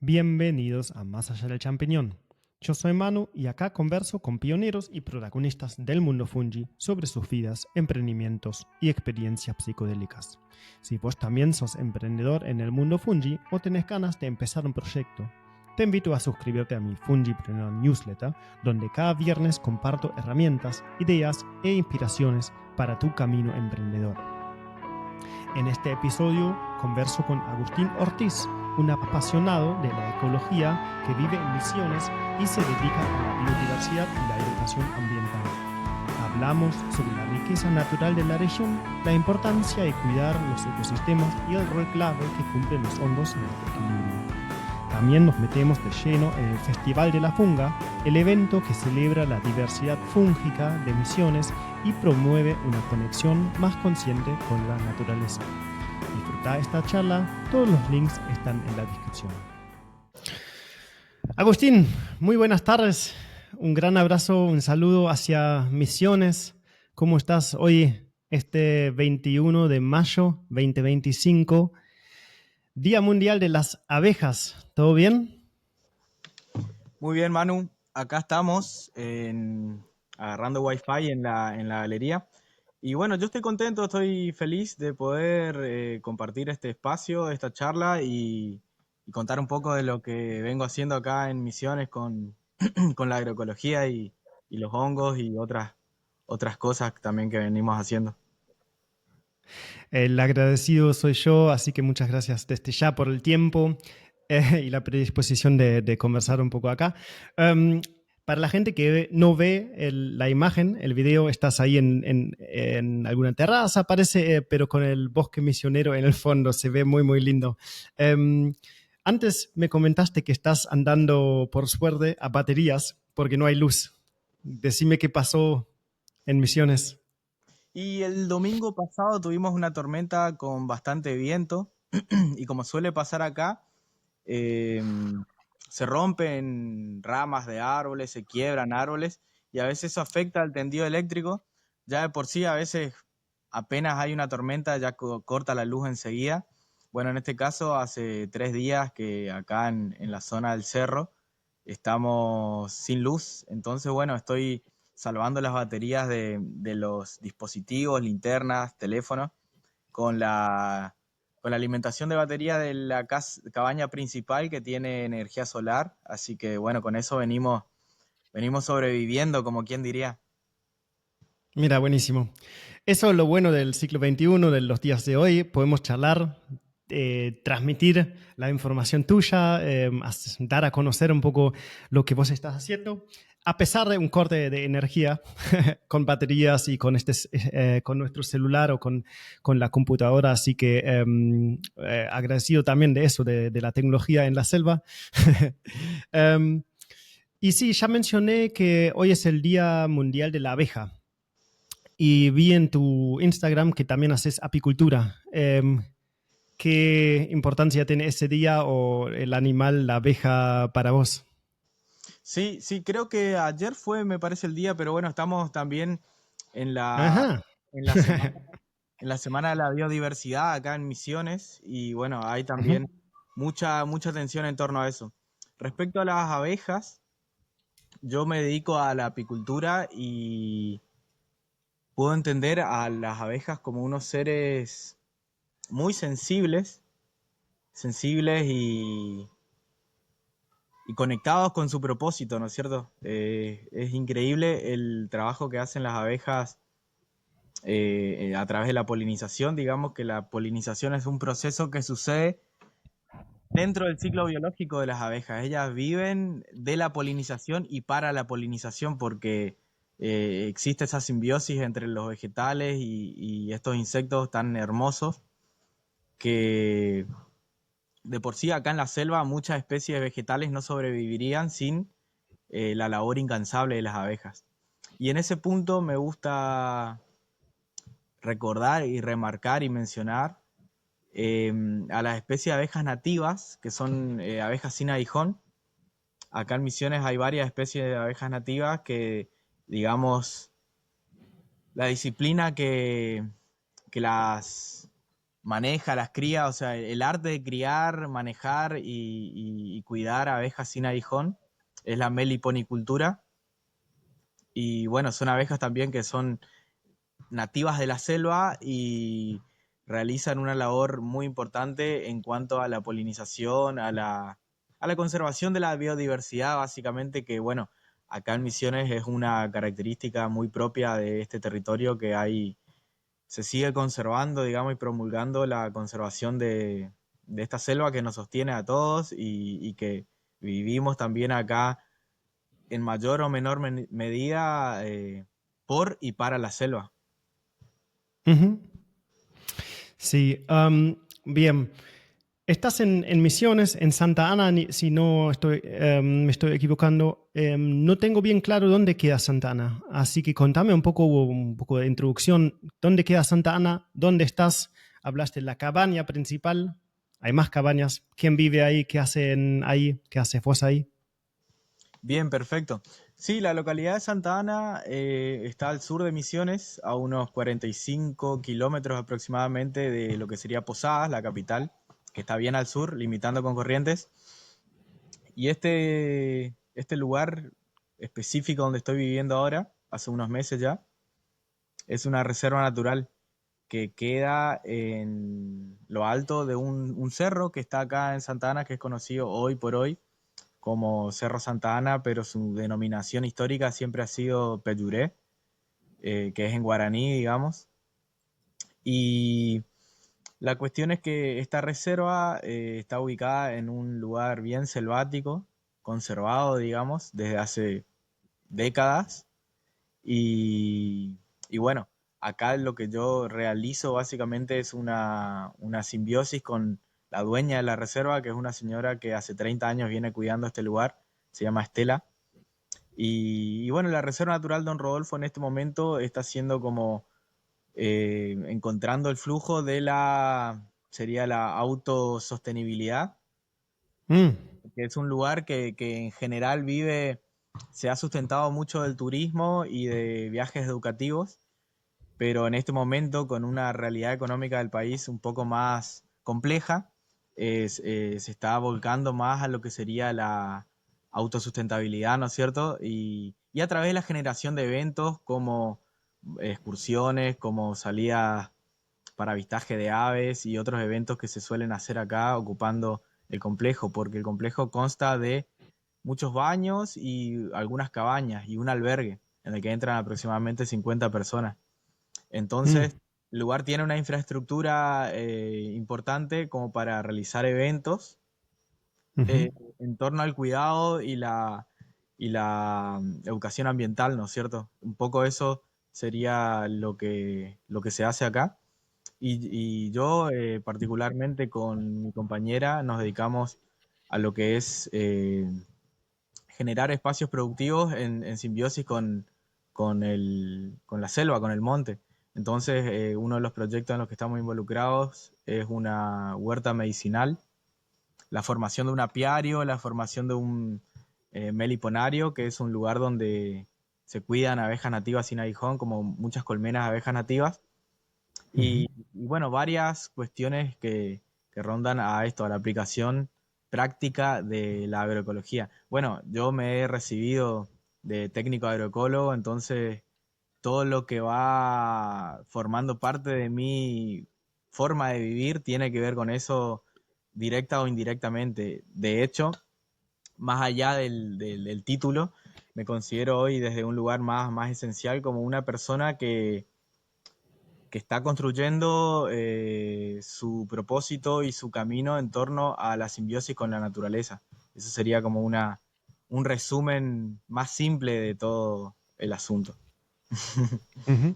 Bienvenidos a Más allá del champiñón. Yo soy Manu y acá converso con pioneros y protagonistas del mundo fungi sobre sus vidas, emprendimientos y experiencias psicodélicas. Si vos también sos emprendedor en el mundo fungi o tenés ganas de empezar un proyecto, te invito a suscribirte a mi Fungipreneur Newsletter, donde cada viernes comparto herramientas, ideas e inspiraciones para tu camino emprendedor. En este episodio converso con Agustín Ortiz, un apasionado de la ecología que vive en Misiones y se dedica a la biodiversidad y la educación ambiental. Hablamos sobre la riqueza natural de la región, la importancia de cuidar los ecosistemas y el rol clave que cumplen los hongos en el equilibrio. También nos metemos de lleno en el Festival de la Funga, el evento que celebra la diversidad fúngica de Misiones y promueve una conexión más consciente con la naturaleza. Disfruta esta charla, todos los links están en la descripción. Agustín, muy buenas tardes, un gran abrazo, un saludo hacia Misiones. ¿Cómo estás hoy, este 21 de mayo 2025? Día Mundial de las Abejas, ¿todo bien? Muy bien, Manu. Acá estamos agarrando Wi-Fi en la galería. Y bueno, yo estoy contento, estoy feliz de poder compartir este espacio, esta charla y contar un poco de lo que vengo haciendo acá en Misiones con, con la agroecología y los hongos y otras cosas también que venimos haciendo. El agradecido soy yo, así que muchas gracias desde ya por el tiempo y la predisposición de conversar un poco acá. Para la gente que no ve la imagen, el video, estás ahí en alguna terraza, parece, pero con el bosque misionero en el fondo, se ve muy, muy lindo. Antes me comentaste que estás andando, por suerte, a baterías porque no hay luz. Decime qué pasó en Misiones. Y el domingo pasado tuvimos una tormenta con bastante viento y como suele pasar acá, eh, se rompen ramas de árboles, se quiebran árboles y a veces eso afecta al tendido eléctrico. Ya de por sí a veces apenas hay una tormenta ya corta la luz enseguida. Bueno, en este caso hace 3 días que acá en la zona del cerro estamos sin luz, entonces bueno, estoy salvando las baterías de los dispositivos, linternas, teléfonos, con la alimentación de batería de la cabaña principal que tiene energía solar. Así que bueno, con eso venimos sobreviviendo, como quien diría. Mira, buenísimo. Eso es lo bueno del siglo XXI, de los días de hoy. Podemos charlar, transmitir la información tuya, dar a conocer un poco lo que vos estás haciendo, a pesar de un corte de energía con baterías y con nuestro celular o con la computadora. Así que agradecido también de eso, de la tecnología en la selva. Em, y sí, ya mencioné que hoy es el Día Mundial de la Abeja. Y vi en tu Instagram que también haces apicultura. ¿Qué importancia tiene ese día o el animal, la abeja, para vos? Sí, sí, creo que ayer fue, me parece, el día, pero bueno, estamos también en Ajá. en la semana, en la semana de la biodiversidad acá en Misiones y bueno, hay también mucha atención en torno a eso. Respecto a las abejas, yo me dedico a la apicultura y puedo entender a las abejas como unos seres muy sensibles y conectados con su propósito, ¿no es cierto? Es increíble el trabajo que hacen las abejas a través de la polinización. Digamos que la polinización es un proceso que sucede dentro del ciclo biológico de las abejas. Ellas viven de la polinización y para la polinización porque existe esa simbiosis entre los vegetales y estos insectos tan hermosos que de por sí acá en la selva muchas especies vegetales no sobrevivirían sin la labor incansable de las abejas. Y en ese punto me gusta recordar y remarcar y mencionar eh, a las especies de abejas nativas, que son abejas sin aguijón. Acá en Misiones hay varias especies de abejas nativas que, digamos, la disciplina que las maneja, las cría, o sea, el arte de criar, manejar y cuidar abejas sin aguijón es la meliponicultura. Y bueno, son abejas también que son nativas de la selva y realizan una labor muy importante en cuanto a la polinización, a la conservación de la biodiversidad, básicamente, que bueno, acá en Misiones es una característica muy propia de este territorio que hay, se sigue conservando, digamos, y promulgando la conservación de esta selva que nos sostiene a todos y que vivimos también acá en mayor o menor medida por y para la selva. Ujú. Sí, bien. Estás en Misiones, en Santa Ana, si no estoy, me estoy equivocando. No tengo bien claro dónde queda Santa Ana, así que contame un poco de introducción. ¿Dónde queda Santa Ana? ¿Dónde estás? Hablaste de la cabaña principal. Hay más cabañas. ¿Quién vive ahí? ¿Qué hacen ahí? ¿Qué hace Fosa ahí? Bien, perfecto. Sí, la localidad de Santa Ana está al sur de Misiones, a unos 45 kilómetros aproximadamente de lo que sería Posadas, la capital, que está bien al sur, limitando con Corrientes. Y este lugar específico donde estoy viviendo ahora, hace unos meses ya, es una reserva natural que queda en lo alto de un cerro que está acá en Santa Ana, que es conocido hoy por hoy como Cerro Santa Ana, pero su denominación histórica siempre ha sido Peyuré, que es en guaraní, digamos. Y la cuestión es que esta reserva está ubicada en un lugar bien selvático, conservado, digamos, desde hace décadas. Y, y bueno, acá lo que yo realizo básicamente es una simbiosis con la dueña de la reserva, que es una señora que hace 30 años viene cuidando este lugar, se llama Estela. Y bueno, la Reserva Natural Don Rodolfo en este momento está siendo como encontrando el flujo de sería la autosostenibilidad, Mm, que es un lugar que en general se ha sustentado mucho del turismo y de viajes educativos, pero en este momento con una realidad económica del país un poco más compleja, se está volcando más a lo que sería la autosustentabilidad, ¿no es cierto? Y a través de la generación de eventos como excursiones, como salidas para avistaje de aves y otros eventos que se suelen hacer acá ocupando el complejo, porque el complejo consta de muchos baños y algunas cabañas y un albergue en el que entran aproximadamente 50 personas. mm, Entonces, el lugar tiene una infraestructura importante como para realizar eventos ujú, en torno al cuidado y la educación ambiental, ¿no es cierto? Un poco eso sería lo que se hace acá. Y yo, particularmente con mi compañera, nos dedicamos a lo que es generar espacios productivos en simbiosis con la selva, con el monte. Entonces, uno de los proyectos en los que estamos involucrados es una huerta medicinal, la formación de un apiario, la formación de un meliponario, que es un lugar donde se cuidan abejas nativas sin aguijón, como muchas colmenas de abejas nativas. ujú. Y bueno, varias cuestiones que rondan a esto, a la aplicación práctica de la agroecología. Bueno, yo me he recibido de técnico agroecólogo, entonces todo lo que va formando parte de mi forma de vivir tiene que ver con eso directa o indirectamente. De hecho, más allá del título, me considero hoy desde un lugar más esencial como una persona que está construyendo su propósito y su camino en torno a la simbiosis con la naturaleza. Eso sería como un resumen más simple de todo el asunto. Ujú.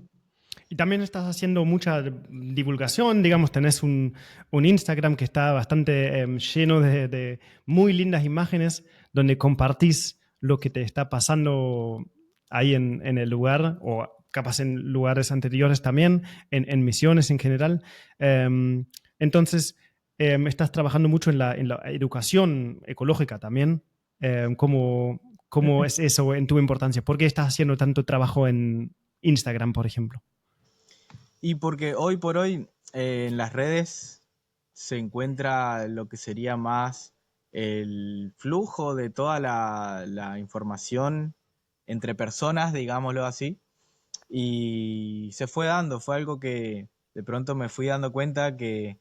Y también estás haciendo mucha divulgación, digamos, tenés un Instagram que está bastante lleno de muy lindas imágenes donde compartís lo que te está pasando ahí en el lugar o capaz en lugares anteriores también, en misiones en general. Entonces, estás trabajando mucho en la educación ecológica también. ¿Cómo, cómo es eso en tu importancia? ¿Por qué estás haciendo tanto trabajo en Instagram, por ejemplo? Y porque hoy por hoy En las redes se encuentra lo que sería más el flujo de toda la información entre personas, digámoslo así, y se fue dando, fue algo que de pronto me fui dando cuenta que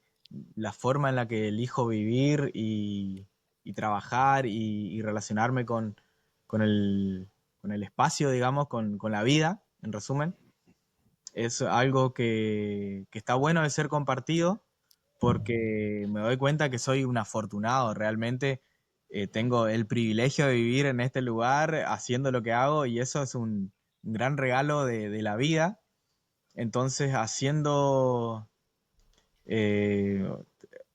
la forma en la que elijo vivir y trabajar y relacionarme con el, con el espacio, digamos, con la vida, en resumen, es algo que está bueno de ser compartido porque me doy cuenta que soy un afortunado, realmente tengo el privilegio de vivir en este lugar haciendo lo que hago y eso es un gran regalo de la vida. Entonces, eh,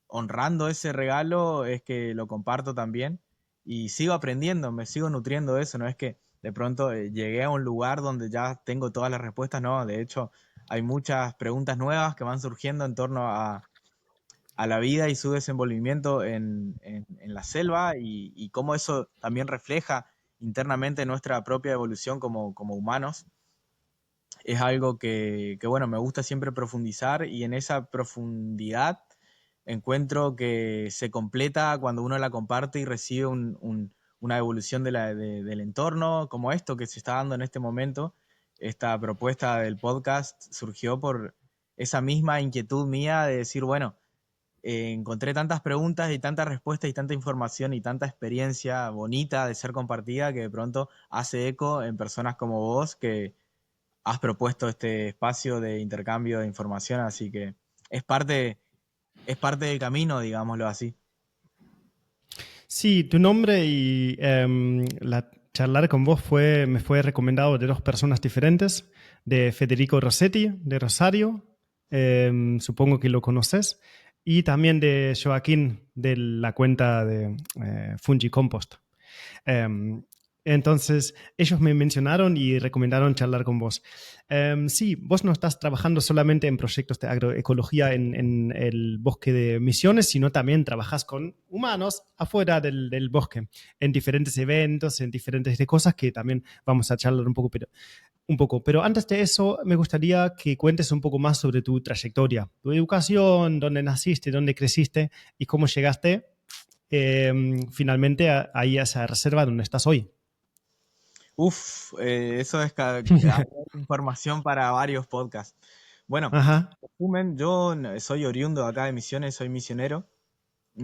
honrando ese regalo es que lo comparto también y sigo aprendiendo, me sigo nutriendo de eso, no es que de pronto llegué a un lugar donde ya tengo todas las respuestas, no, de hecho hay muchas preguntas nuevas que van surgiendo en torno a la vida y su desenvolvimiento en la selva y cómo eso también refleja internamente nuestra propia evolución como humanos. Es algo bueno, me gusta siempre profundizar y en esa profundidad encuentro que se completa cuando uno la comparte y recibe una evolución del entorno, como esto que se está dando en este momento. Esta propuesta del podcast surgió por esa misma inquietud mía de decir, bueno, encontré tantas preguntas y tantas respuestas y tanta información y tanta experiencia bonita de ser compartida que de pronto hace eco en personas como vos que has propuesto este espacio de intercambio de información, así que es parte, es parte del camino, digámoslo así. Sí, tu nombre y charlar con vos me fue recomendado de dos personas diferentes, de Federico Rossetti, de Rosario, supongo que lo conoces, y también de Joaquín, de la cuenta de Fungi Compost. Um, entonces, ellos me mencionaron y recomendaron charlar con vos. Sí, vos no estás trabajando solamente en proyectos de agroecología en el bosque de Misiones, sino también trabajas con humanos afuera del bosque, en diferentes eventos, en diferentes de cosas que también vamos a charlar un poco. Pero antes de eso, me gustaría que cuentes un poco más sobre tu trayectoria, tu educación, dónde naciste, dónde creciste y cómo llegaste finalmente ahí a esa reserva donde estás hoy. Uf, eso es información para varios podcasts. Bueno, Ajá, en resumen, yo soy oriundo de acá de Misiones, soy misionero.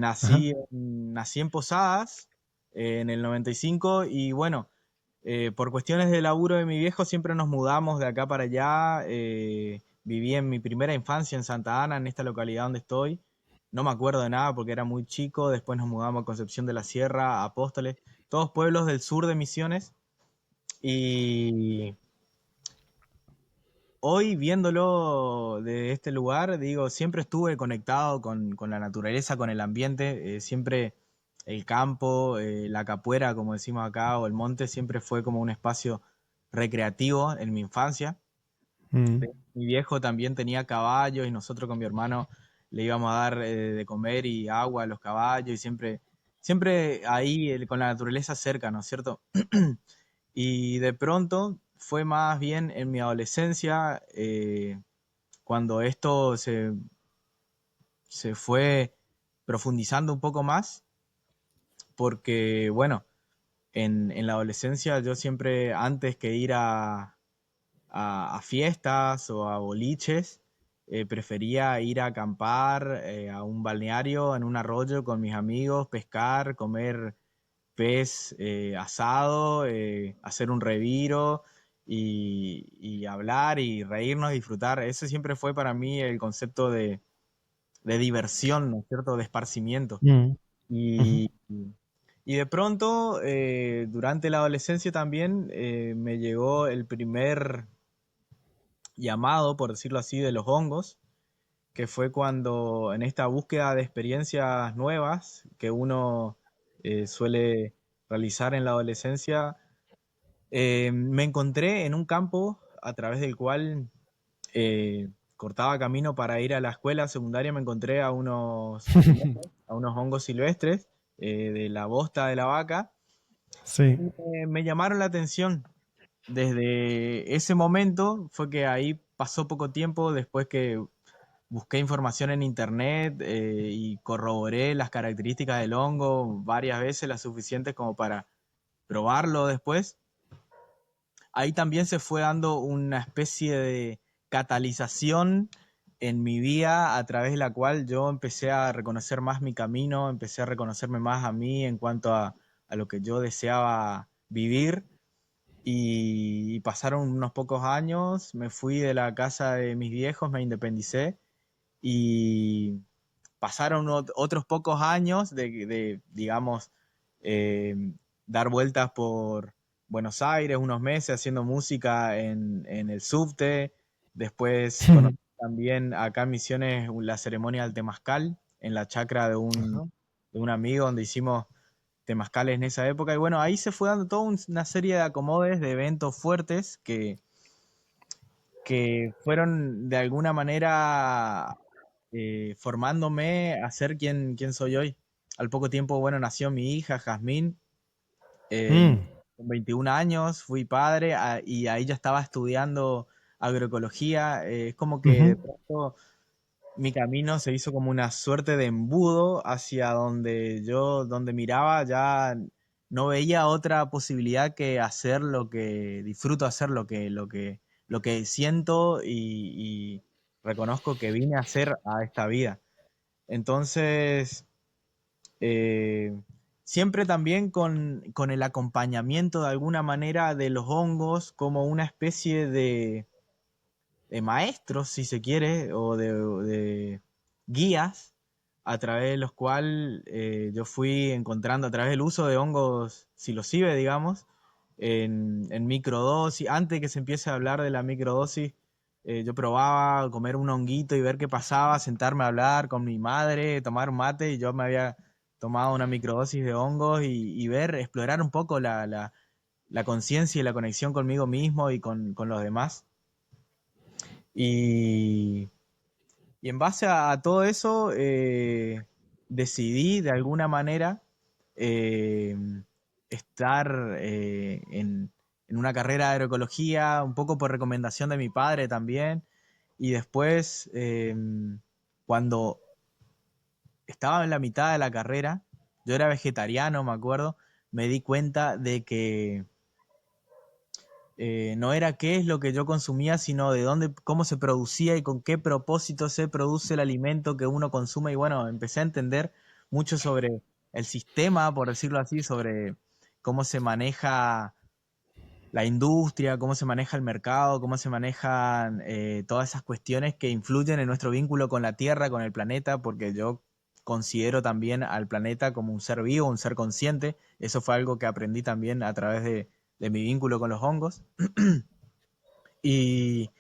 ajá. Nací en Posadas en el 95 y bueno, por cuestiones de laburo de mi viejo siempre nos mudamos de acá para allá. Viví en mi primera infancia en Santa Ana, en esta localidad donde estoy. No me acuerdo de nada porque era muy chico. Después nos mudamos a Concepción de la Sierra, a Apóstoles, todos pueblos del sur de Misiones. Y hoy viéndolo de este lugar, digo, siempre estuve conectado con la naturaleza, con el ambiente, siempre el campo, la capuera, como decimos acá, o el monte, siempre fue como un espacio recreativo en mi infancia. Mm. Mi viejo también tenía caballos y nosotros con mi hermano le íbamos a dar de comer y agua a los caballos y siempre ahí con la naturaleza cerca, ¿no es cierto? Y de pronto fue más bien en mi adolescencia, cuando esto se fue profundizando un poco más, porque bueno, en la adolescencia yo siempre, antes que ir a fiestas o a boliches, prefería ir a acampar a un balneario, en un arroyo con mis amigos, pescar, comer pez asado, hacer un reviro y hablar y reírnos, disfrutar. Ese siempre fue para mí el concepto de diversión, ¿no es cierto? De esparcimiento. Mm. Ujú. Y, y de pronto, durante la adolescencia también, me llegó el primer llamado, por decirlo así, de los hongos, que fue cuando en esta búsqueda de experiencias nuevas que uno suele realizar en la adolescencia, me encontré en un campo a través del cual cortaba camino para ir a la escuela secundaria, me encontré a unos hongos silvestres de la bosta de la vaca Sí. y me llamaron la atención. Desde ese momento fue que ahí pasó poco tiempo después que busqué información en internet y corroboré las características del hongo varias veces, las suficientes como para probarlo después. Ahí también se fue dando una especie de catalización en mi vida a través de la cual yo empecé a reconocer más mi camino, empecé a reconocerme más a mí en cuanto a lo que yo deseaba vivir. Y pasaron unos pocos años, me fui de la casa de mis viejos, me independicé y pasaron otros pocos años digamos, eh, dar vueltas por Buenos Aires, unos meses haciendo música en el subte. Después conocí también acá en Misiones la ceremonia del Temazcal, en la chacra Ajá. de un amigo donde hicimos temazcales en esa época. Y bueno, ahí se fue dando toda una serie de acomodes, de eventos fuertes que fueron de alguna manera formándome a ser quien soy hoy. Al poco tiempo, bueno, nació mi hija, Jazmín, Mm, con 21 años, fui padre y ahí ya estaba estudiando agroecología. Es como que de ujú. pronto mi camino se hizo como una suerte de embudo hacia donde donde miraba, ya no veía otra posibilidad que hacer lo que disfruto hacer, lo que siento y reconozco que vine a hacer a esta vida. Entonces, eh, siempre también con el acompañamiento de alguna manera de los hongos como una especie de maestros, si se quiere, de guías a través de los cuales yo fui encontrando a través del uso de hongos psilocibe, digamos, en microdosis. Antes de que se empiece a hablar de la microdosis, yo probaba comer un honguito y ver qué pasaba, sentarme a hablar con mi madre, tomar un mate y yo me había tomado una microdosis de hongos y ver, explorar un poco la conciencia y la conexión conmigo mismo y con los demás. Y, y en base a todo eso, decidí de alguna manera eh, estar en una carrera de agroecología, un poco por recomendación de mi padre también. Y después, cuando estaba en la mitad de la carrera, yo era vegetariano, me acuerdo, me di cuenta de que no era qué es lo que yo consumía, sino de dónde, cómo se producía y con qué propósito se produce el alimento que uno consume. Y bueno, empecé a entender mucho sobre el sistema, por decirlo así, sobre cómo se maneja la industria, cómo se maneja el mercado, cómo se manejan todas esas cuestiones que influyen en nuestro vínculo con la Tierra, con el planeta, porque yo considero también al planeta como un ser vivo, un ser consciente. Eso fue algo que aprendí también a través de mi vínculo con los hongos. Y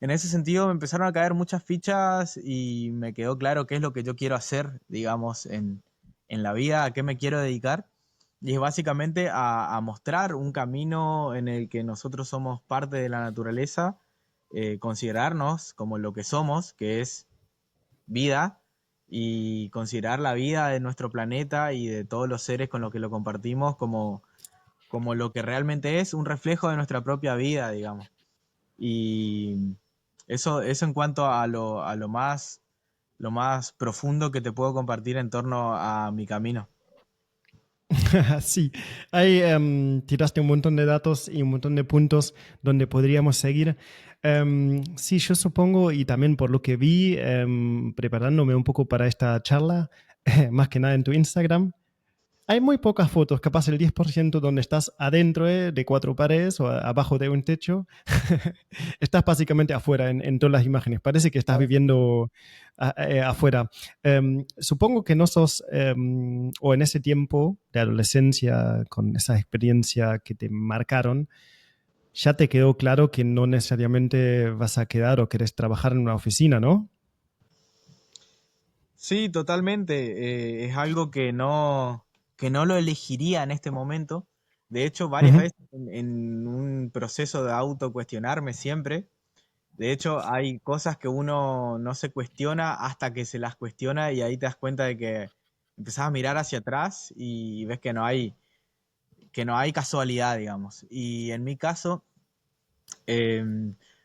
en ese sentido me empezaron a caer muchas fichas y me quedó claro qué es lo que yo quiero hacer, digamos, en la vida, a qué me quiero dedicar. Y es básicamente a mostrar un camino en el que nosotros somos parte de la naturaleza, considerarnos como lo que somos, que es vida, y considerar la vida de nuestro planeta y de todos los seres con los que lo compartimos como lo que realmente es un reflejo de nuestra propia vida, digamos. Y eso en cuanto a lo más profundo que te puedo compartir en torno a mi camino. Sí, ahí tiraste un montón de datos y un montón de puntos donde podríamos seguir. Sí, yo supongo, y también por lo que vi preparándome un poco para esta charla, más que nada en tu Instagram, hay muy pocas fotos, capaz el 10% donde estás adentro de cuatro paredes o abajo de un techo. Estás básicamente afuera en todas las imágenes. Parece que estás viviendo afuera. Supongo que no sos, o en ese tiempo de adolescencia, con esa experiencia que te marcaron, ya te quedó claro que no necesariamente vas a quedar o querés trabajar en una oficina, ¿no? Sí, totalmente. Es algo que no lo elegiría en este momento. De hecho, varias Ujú. veces en un proceso de autocuestionarme siempre. De hecho, hay cosas que uno no se cuestiona hasta que se las cuestiona y ahí te das cuenta de que empezás a mirar hacia atrás y ves que no hay casualidad, digamos. Y en mi caso,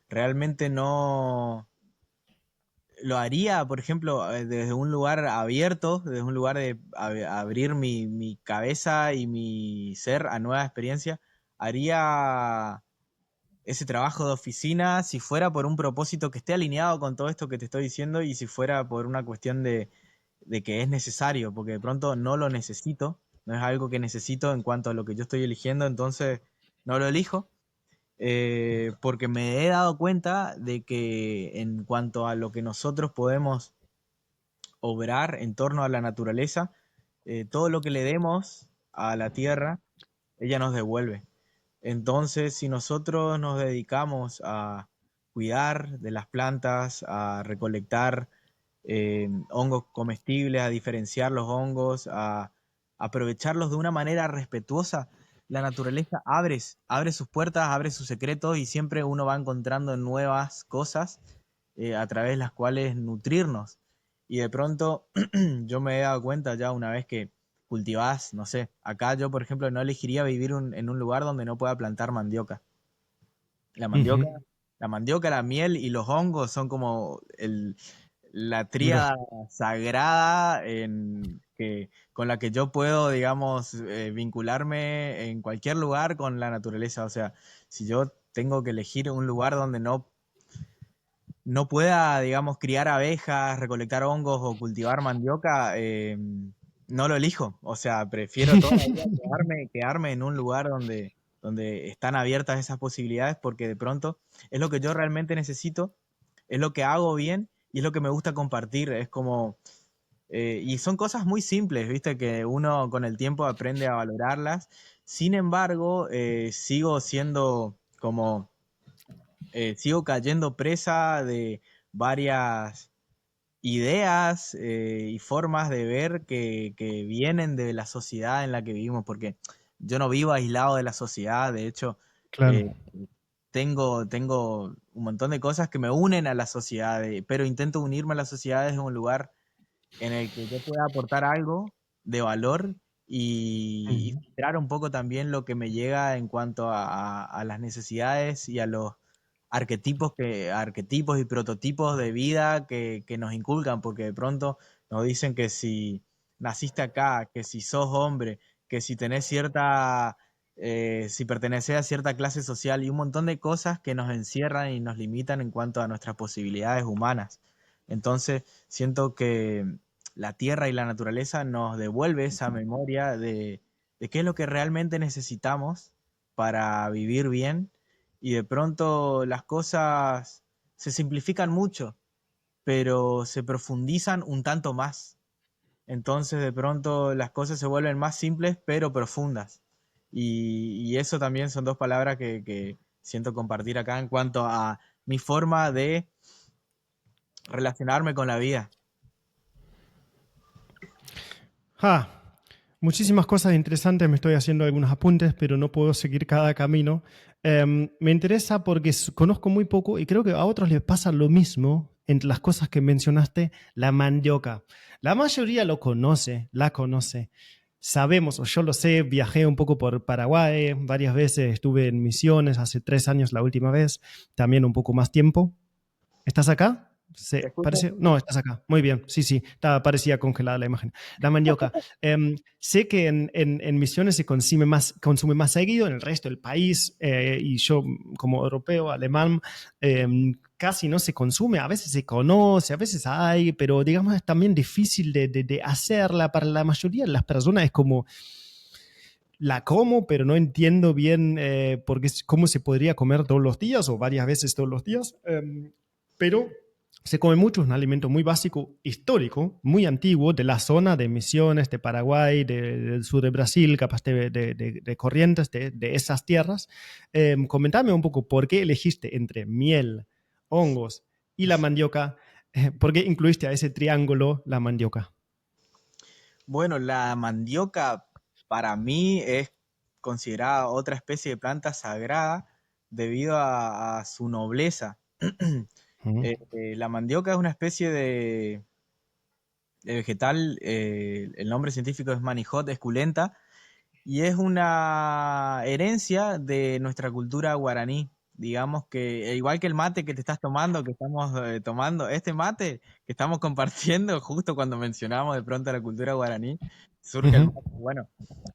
realmente no, lo haría, por ejemplo, desde un lugar abierto, desde un lugar de abrir mi cabeza y mi ser a nuevas experiencias. Haría ese trabajo de oficina si fuera por un propósito que esté alineado con todo esto que te estoy diciendo y si fuera por una cuestión de que es necesario, porque de pronto no lo necesito, no es algo que necesito en cuanto a lo que yo estoy eligiendo, entonces no lo elijo. Porque me he dado cuenta de que en cuanto a lo que nosotros podemos obrar en torno a la naturaleza, todo lo que le demos a la tierra, ella nos devuelve. Entonces, si nosotros nos dedicamos a cuidar de las plantas, a recolectar hongos comestibles, a diferenciar los hongos, a aprovecharlos de una manera respetuosa, la naturaleza abre sus puertas, abre sus secretos y siempre uno va encontrando nuevas cosas a través de las cuales nutrirnos. Y de pronto yo me he dado cuenta ya una vez que cultivás, no sé, acá yo por ejemplo no elegiría vivir en un lugar donde no pueda plantar mandioca. La mandioca, Ujú. la mandioca, la miel y los hongos son como la Los- tríada sagrada con la que yo puedo, digamos, vincularme en cualquier lugar con la naturaleza. O sea, si yo tengo que elegir un lugar donde no pueda, digamos, criar abejas, recolectar hongos o cultivar mandioca, no lo elijo. O sea, prefiero toda la vida quedarme en un lugar donde están abiertas esas posibilidades porque de pronto es lo que yo realmente necesito, es lo que hago bien y es lo que me gusta compartir. Es como, y son cosas muy simples, viste, que uno con el tiempo aprende a valorarlas. Sin embargo, sigo siendo como sigo cayendo presa de varias ideas y formas de ver que vienen de la sociedad en la que vivimos, porque yo no vivo aislado de la sociedad, de hecho, claro. eh, tengo un montón de cosas que me unen a la sociedad, pero intento unirme a la sociedad desde un lugar en el que yo pueda aportar algo de valor y Ujú. filtrar un poco también lo que me llega en cuanto a las necesidades y a los arquetipos y prototipos de vida que nos inculcan, porque de pronto nos dicen que si naciste acá, que si sos hombre, que si tenés si perteneces a cierta clase social y un montón de cosas que nos encierran y nos limitan en cuanto a nuestras posibilidades humanas. Entonces, siento que la tierra y la naturaleza nos devuelve esa memoria de qué es lo que realmente necesitamos para vivir bien y de pronto las cosas se simplifican mucho, pero se profundizan un tanto más. Entonces de pronto las cosas se vuelven más simples pero profundas. Y eso también son dos palabras que siento compartir acá en cuanto a mi forma de relacionarme con la vida. Ah, muchísimas cosas interesantes, me estoy haciendo algunos apuntes, pero no puedo seguir cada camino. Me interesa porque conozco muy poco y creo que a otros les pasa lo mismo entre las cosas que mencionaste, la mandioca. La mayoría lo conoce, la conoce. Sabemos, o yo lo sé, viajé un poco por Paraguay, varias veces estuve en Misiones, hace 3 años la última vez, también un poco más tiempo. ¿Estás acá? ¿Te Se escuchas? parece. No, estás acá. Muy bien. Sí, sí. Parecía congelada la imagen. La mandioca. Sé que en Misiones se consume más seguido, en el resto del país, y yo como europeo, alemán, casi no se consume. A veces se conoce, a veces hay, pero digamos es también difícil de hacerla. Para la mayoría de las personas es como la como, pero no entiendo bien cómo se podría comer todos los días o varias veces todos los días. Pero se come mucho, es un alimento muy básico, histórico, muy antiguo, de la zona de Misiones, de Paraguay, del sur de Brasil, capaz de Corrientes, de esas tierras. Comentame un poco por qué elegiste entre miel, hongos y la mandioca. ¿Por qué incluiste a ese triángulo la mandioca? Bueno, la mandioca para mí es considerada otra especie de planta sagrada debido a su nobleza. Mm. La mandioca es una especie de vegetal, el nombre científico es Manihot esculenta, y es una herencia de nuestra cultura guaraní. digamos que, igual que el mate que te estás tomando, que estamos tomando, este mate que estamos compartiendo, justo cuando mencionamos de pronto la cultura guaraní, surge el Ujú. mate. Bueno,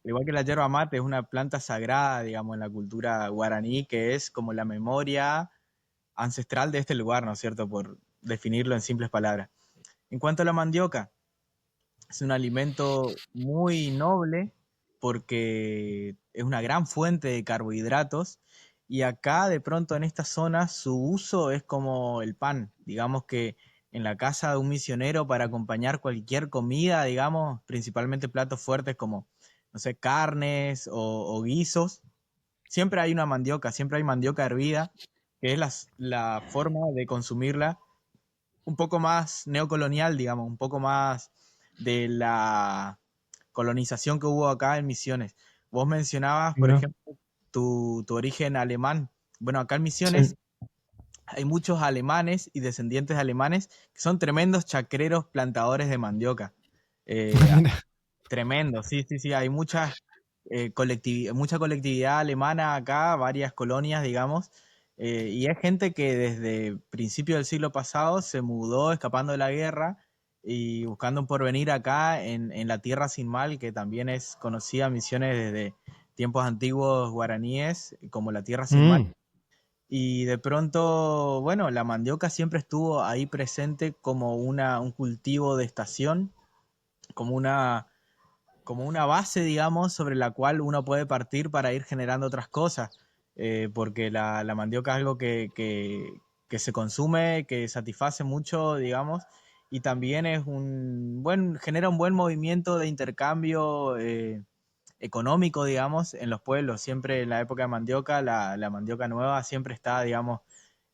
igual que la yerba mate, es una planta sagrada, digamos, en la cultura guaraní, que es como la memoria ancestral de este lugar, ¿no es cierto? Por definirlo en simples palabras. En cuanto a la mandioca, es un alimento muy noble porque es una gran fuente de carbohidratos y acá de pronto en esta zona su uso es como el pan. Digamos que en la casa de un misionero para acompañar cualquier comida, digamos, principalmente platos fuertes como, no sé, carnes o guisos, siempre hay una mandioca, siempre hay mandioca hervida, que es la forma de consumirla un poco más neocolonial, digamos, un poco más de la colonización que hubo acá en Misiones. Vos mencionabas, por Mira. ejemplo, tu origen alemán. Bueno, acá en Sí. Misiones hay muchos alemanes y descendientes de alemanes que son tremendos chacreros plantadores de mandioca. Eh, Mira. Tremendo, sí, sí, sí, hay mucha colectividad alemana acá, varias colonias, digamos, y es gente que desde principios del siglo pasado se mudó escapando de la guerra y buscando un porvenir acá en la Tierra Sin Mal, que también es conocida Misiones desde tiempos antiguos guaraníes como la Tierra Sin Mal. Mm. Y de pronto, bueno, la mandioca siempre estuvo ahí presente como un cultivo de estación, como una base, digamos, sobre la cual uno puede partir para ir generando otras cosas, porque la mandioca es algo que se consume, que satisface mucho, digamos, y también genera un buen movimiento de intercambio económico, digamos, en los pueblos. Siempre en la época de mandioca, la mandioca nueva siempre está, digamos,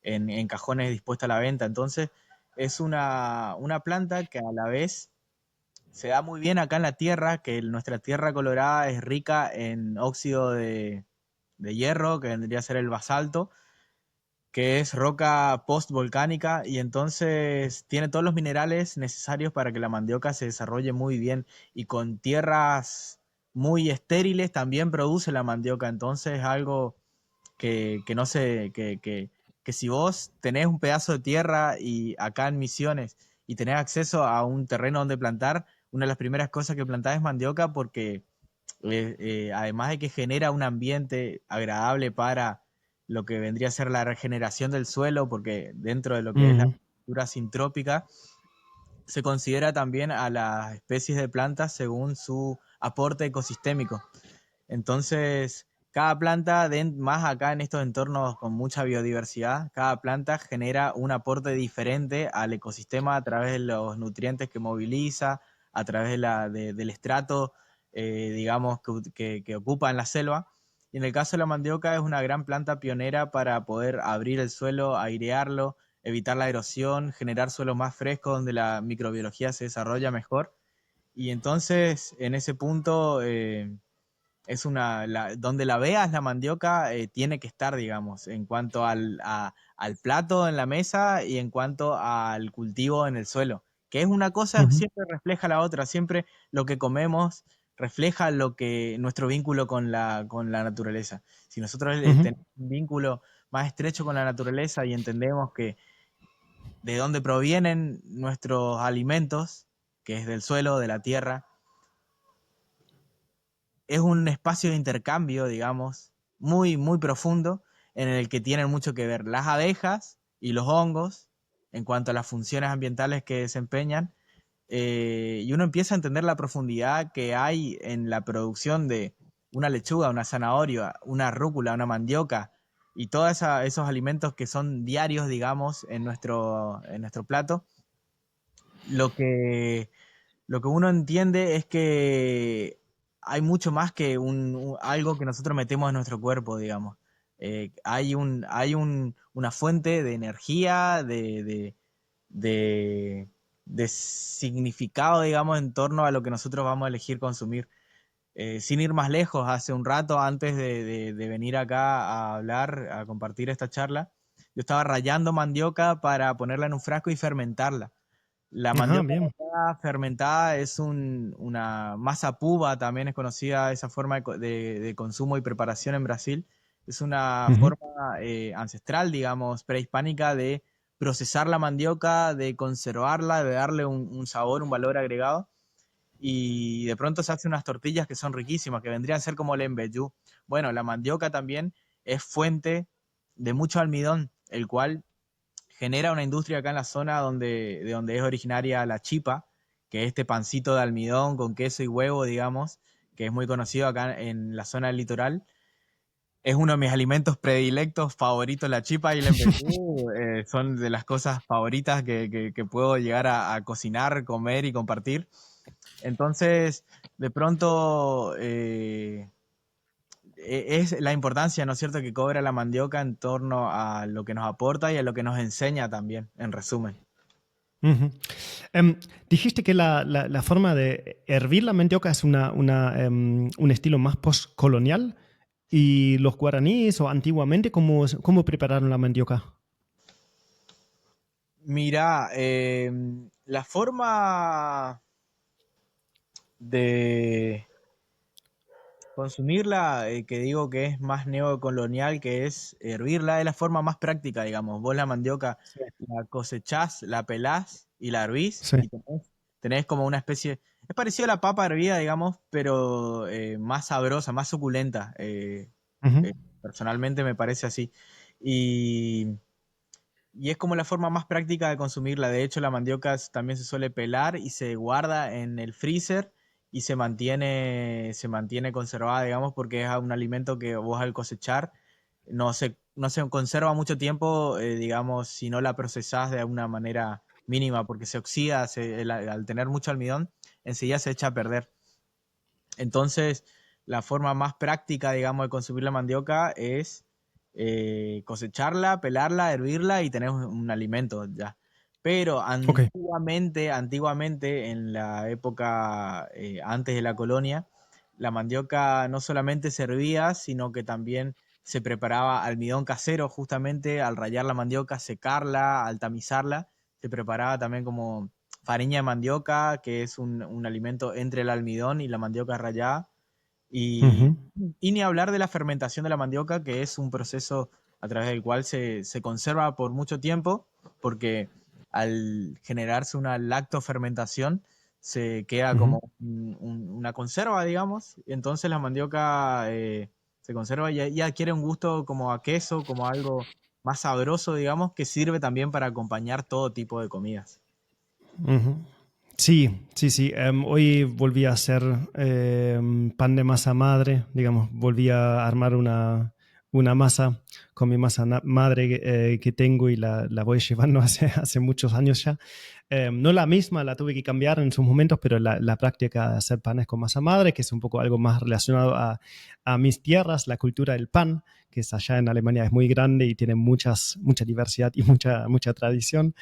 en cajones dispuesta a la venta. Entonces, es una planta que a la vez se da muy bien acá en la tierra, que nuestra tierra colorada es rica en óxido de hierro, que vendría a ser el basalto, que es roca postvolcánica y entonces tiene todos los minerales necesarios para que la mandioca se desarrolle muy bien y con tierras muy estériles también produce la mandioca, entonces es algo que no sé, que si vos tenés un pedazo de tierra y acá en Misiones y tenés acceso a un terreno donde plantar, una de las primeras cosas que plantás es mandioca porque además de que genera un ambiente agradable para lo que vendría a ser la regeneración del suelo, porque dentro de lo que es la Mm. agricultura sintrópica, se considera también a las especies de plantas según su aporte ecosistémico. Entonces, cada planta, más acá en estos entornos con mucha biodiversidad, cada planta genera un aporte diferente al ecosistema a través de los nutrientes que moviliza, a través del estrato, digamos, que ocupa en la selva. Y en el caso de la mandioca es una gran planta pionera para poder abrir el suelo, airearlo, evitar la erosión, generar suelos más frescos donde la microbiología se desarrolla mejor. Y entonces, en ese punto, donde la veas la mandioca tiene que estar, digamos, en cuanto al plato en la mesa y en cuanto al cultivo en el suelo, que es una cosa, Ujú. siempre refleja la otra, siempre lo que comemos refleja lo que nuestro vínculo con la naturaleza. Si nosotros Ujú. tenemos un vínculo más estrecho con la naturaleza y entendemos que de dónde provienen nuestros alimentos, que es del suelo, de la tierra, es un espacio de intercambio, digamos, muy, muy profundo, en el que tienen mucho que ver las abejas y los hongos en cuanto a las funciones ambientales que desempeñan, y uno empieza a entender la profundidad que hay en la producción de una lechuga, una zanahoria, una rúcula, una mandioca, y todos esos alimentos que son diarios, digamos, en nuestro plato. Lo que lo que uno entiende es que hay mucho más que algo que nosotros metemos en nuestro cuerpo, digamos. Una fuente de energía, de, de significado, digamos, en torno a lo que nosotros vamos a elegir consumir. Sin ir más lejos, hace un rato antes de venir acá a hablar, a compartir esta charla, yo estaba rallando mandioca para ponerla en un frasco y fermentarla. La Ajá, mandioca bien. fermentada es una masa puba, también es conocida esa forma de consumo y preparación en Brasil, Es una Ujú. forma ancestral, digamos, prehispánica de procesar la mandioca, de conservarla, de darle un sabor, un valor agregado. Y de pronto se hacen unas tortillas que son riquísimas, que vendrían a ser como el embellú. Bueno, la mandioca también es fuente de mucho almidón, el cual genera una industria acá en la zona de donde es originaria la chipa, que es este pancito de almidón con queso y huevo, digamos, que es muy conocido acá en la zona del litoral. Es uno de mis alimentos predilectos, favoritos, la chipa y el embellú. Son de las cosas favoritas que puedo llegar a cocinar, comer y compartir. Entonces, de pronto, es la importancia, ¿no es cierto?, que cobra la mandioca en torno a lo que nos aporta y a lo que nos enseña también, en resumen. Ujú. Em, Dijiste que la forma de hervir la mandioca es un estilo más postcolonial. ¿Y los guaraníes o antiguamente cómo prepararon la mandioca? Mira, la forma de consumirla, que digo que es más neocolonial, que es hervirla, es la forma más práctica, digamos. Vos la mandioca Sí. la cosechás, la pelás y la hervís Sí. y tenés como una especie, es parecido a la papa hervida, digamos, pero más sabrosa, más suculenta. Ujú. Personalmente me parece así. Y, y es como la forma más práctica de consumirla. De hecho, la mandioca también se suele pelar y se guarda en el freezer y se mantiene conservada, digamos, porque es un alimento que vos al cosechar no se conserva mucho tiempo, digamos, si no la procesás de una manera mínima, porque se oxida, al tener mucho almidón, enseguida se echa a perder. Entonces, la forma más práctica, digamos, de consumir la mandioca es cosecharla, pelarla, hervirla y tener un alimento ya. Pero Ok. antiguamente, en la época antes de la colonia, la mandioca no solamente se hervía, sino que también se preparaba almidón casero, justamente al rallar la mandioca, secarla, al tamizarla, se preparaba también como farina de mandioca, que es un alimento entre el almidón y la mandioca rallada. Y, Ujú. y ni hablar de la fermentación de la mandioca, que es un proceso a través del cual se conserva por mucho tiempo, porque al generarse una lactofermentación se queda Ujú. como una conserva, digamos. Entonces la mandioca se conserva y adquiere un gusto como a queso, como algo más sabroso, digamos, que sirve también para acompañar todo tipo de comidas. Ujú. Sí, sí, sí. Hoy volví a hacer pan de masa madre, digamos, volví a armar una masa con mi masa madre que tengo y la voy llevando hace muchos años ya. No la misma, la tuve que cambiar en sus momentos, pero la práctica de hacer panes con masa madre, que es un poco algo más relacionado a mis tierras, la cultura del pan, que es allá en Alemania es muy grande y tiene mucha diversidad y mucha tradición.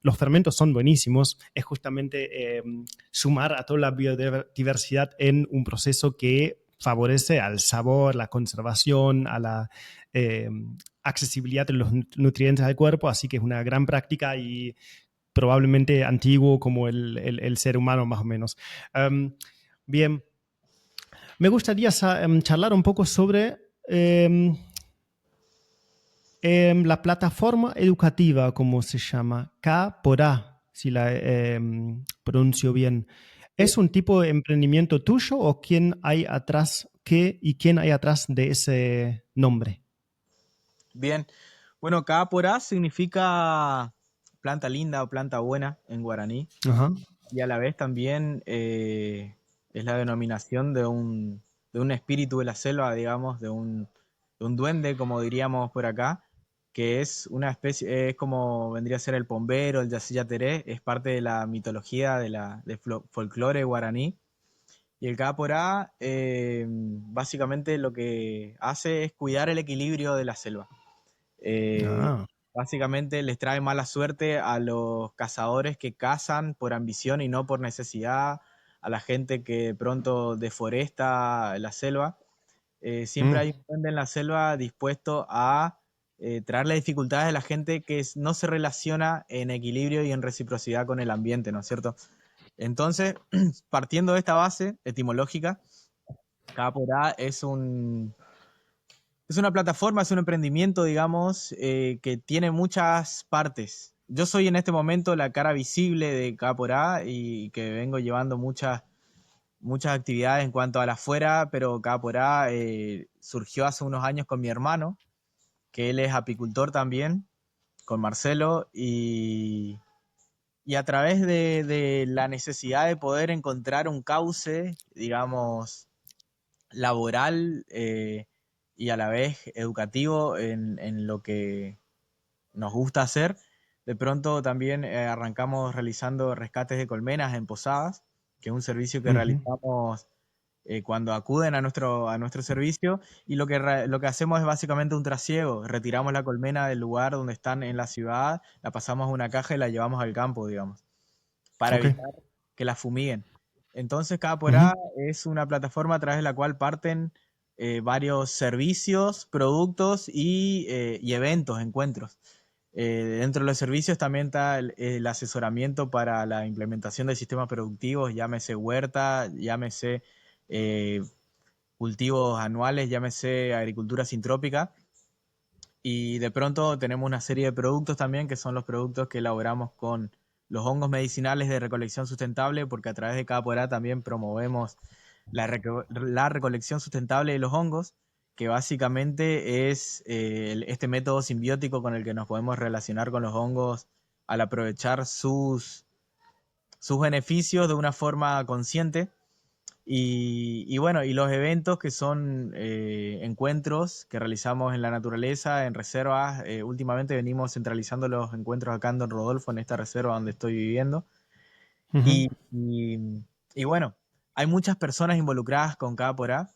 Los fermentos son buenísimos, es justamente sumar a toda la biodiversidad en un proceso que favorece al sabor, la conservación, a la eh, accesibilidad de los nutrientes al cuerpo, así que es una gran práctica y probablemente antiguo como el ser humano más o menos. Um, Bien, me gustaría charlar un poco sobre la plataforma educativa, como se llama, K por A, si la pronuncio bien. ¿Es un tipo de emprendimiento tuyo o quién hay atrás, qué y quién hay atrás de ese nombre? Bien, bueno, Cápora significa planta linda o planta buena en guaraní Ajá. y a la vez también es la denominación de un espíritu de la selva, digamos, de un duende, como diríamos por acá, que es una especie, es como vendría a ser el pombero, el yacyyateré, es parte de la mitología de folclore guaraní. Y el Cápora básicamente lo que hace es cuidar el equilibrio de la selva. Eh, Ah. Básicamente les trae mala suerte a los cazadores que cazan por ambición y no por necesidad, a la gente que de pronto deforesta la selva. Siempre Mm. hay un duende en la selva dispuesto a traerle dificultades a la gente que no se relaciona en equilibrio y en reciprocidad con el ambiente, ¿no es cierto? Entonces, partiendo de esta base etimológica, Cápora es Es una plataforma, es un emprendimiento, digamos, que tiene muchas partes. Yo soy en este momento la cara visible de K por A y que vengo llevando muchas actividades en cuanto a la afuera, pero K por A surgió hace unos años con mi hermano, que él es apicultor también, con Marcelo, y a través de la necesidad de poder encontrar un cauce, digamos, laboral y a la vez educativo en lo que nos gusta hacer. De pronto también arrancamos realizando rescates de colmenas en posadas, que es un servicio que Ujú. realizamos cuando acuden a nuestro servicio y lo que hacemos es básicamente un trasiego, retiramos la colmena del lugar donde están en la ciudad, la pasamos a una caja y la llevamos al campo, digamos, para Ok. evitar que la fumiguen. Entonces, cada por Ujú. A es una plataforma a través de la cual parten varios servicios, productos y eventos, encuentros. Dentro de los servicios también está el asesoramiento para la implementación de sistemas productivos, llámese huerta, llámese eh, cultivos anuales, llámese agricultura sintrópica. Y de pronto tenemos una serie de productos también, que son los productos que elaboramos con los hongos medicinales de recolección sustentable, porque a través de Capora también promovemos la recolección sustentable de los hongos, que básicamente es este método simbiótico con el que nos podemos relacionar con los hongos al aprovechar sus beneficios de una forma consciente y bueno, y los eventos que son encuentros que realizamos en la naturaleza, en reservas. Últimamente venimos centralizando los encuentros acá en Don Rodolfo, en esta reserva donde estoy viviendo. Ujú. Y, y, y bueno, hay muchas personas involucradas con Cápora,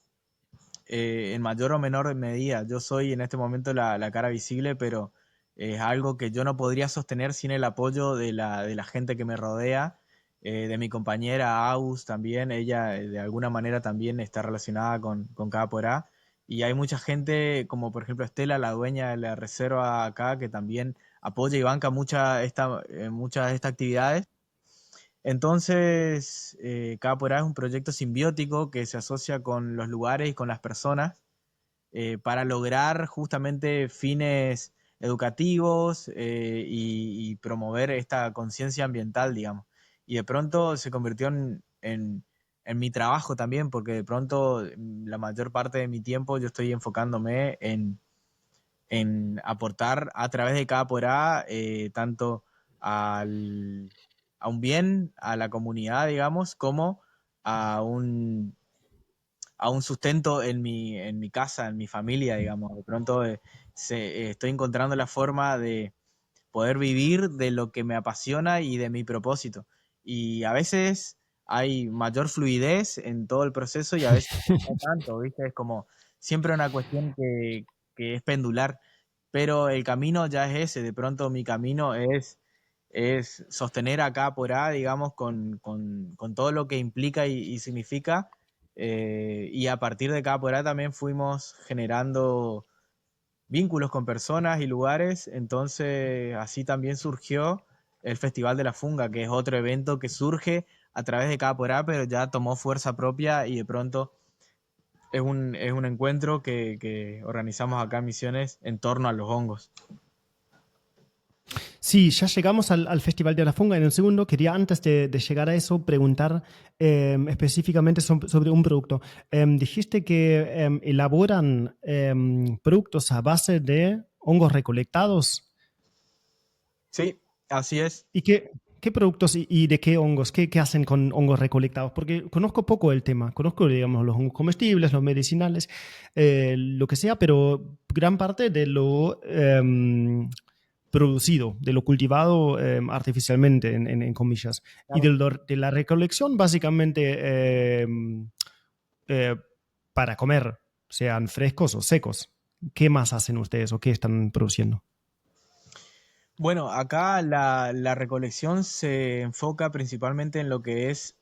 en mayor o menor medida. Yo soy en este momento la cara visible, pero es algo que yo no podría sostener sin el apoyo de la gente que me rodea, de mi compañera Aus también. Ella de alguna manera también está relacionada con K por A. Y hay mucha gente, como por ejemplo Estela, la dueña de la reserva acá, que también apoya y banca muchas de estas actividades. Entonces, Cápora es un proyecto simbiótico que se asocia con los lugares y con las personas para lograr justamente fines educativos y promover esta conciencia ambiental, digamos. Y de pronto se convirtió en mi trabajo también, porque de pronto la mayor parte de mi tiempo yo estoy enfocándome en aportar a través de cada por A, tanto al, a un bien, a la comunidad, digamos, como a a un sustento en mi casa, en mi familia, digamos. De pronto estoy encontrando la forma de poder vivir de lo que me apasiona y de mi propósito. Y a veces hay mayor fluidez en todo el proceso y a veces no tanto, ¿viste? Es como siempre una cuestión que es pendular, pero el camino ya es ese. De pronto mi camino es sostener acá por A, digamos, con todo lo que implica y significa. Y a partir de acá por A también fuimos generando vínculos con personas y lugares, entonces así también surgió el Festival de la Funga, que es otro evento que surge a través de cada por A, pero ya tomó fuerza propia y de pronto es un encuentro que organizamos acá en Misiones en torno a los hongos. Sí, ya llegamos al Festival de la Funga. En el segundo, quería antes de llegar a eso preguntar específicamente sobre un producto. Dijiste que elaboran productos a base de hongos recolectados. Sí, así es. ¿Y qué productos y de qué hongos? ¿Qué hacen con hongos recolectados? Porque conozco poco el tema. Conozco, digamos, los hongos comestibles, los medicinales, lo que sea, pero gran parte de lo producido, de lo cultivado artificialmente, en comillas. Y Claro. de la recolección, básicamente, eh, para comer, sean frescos o secos. ¿Qué más hacen ustedes o qué están produciendo? Bueno, acá la recolección se enfoca principalmente en lo que es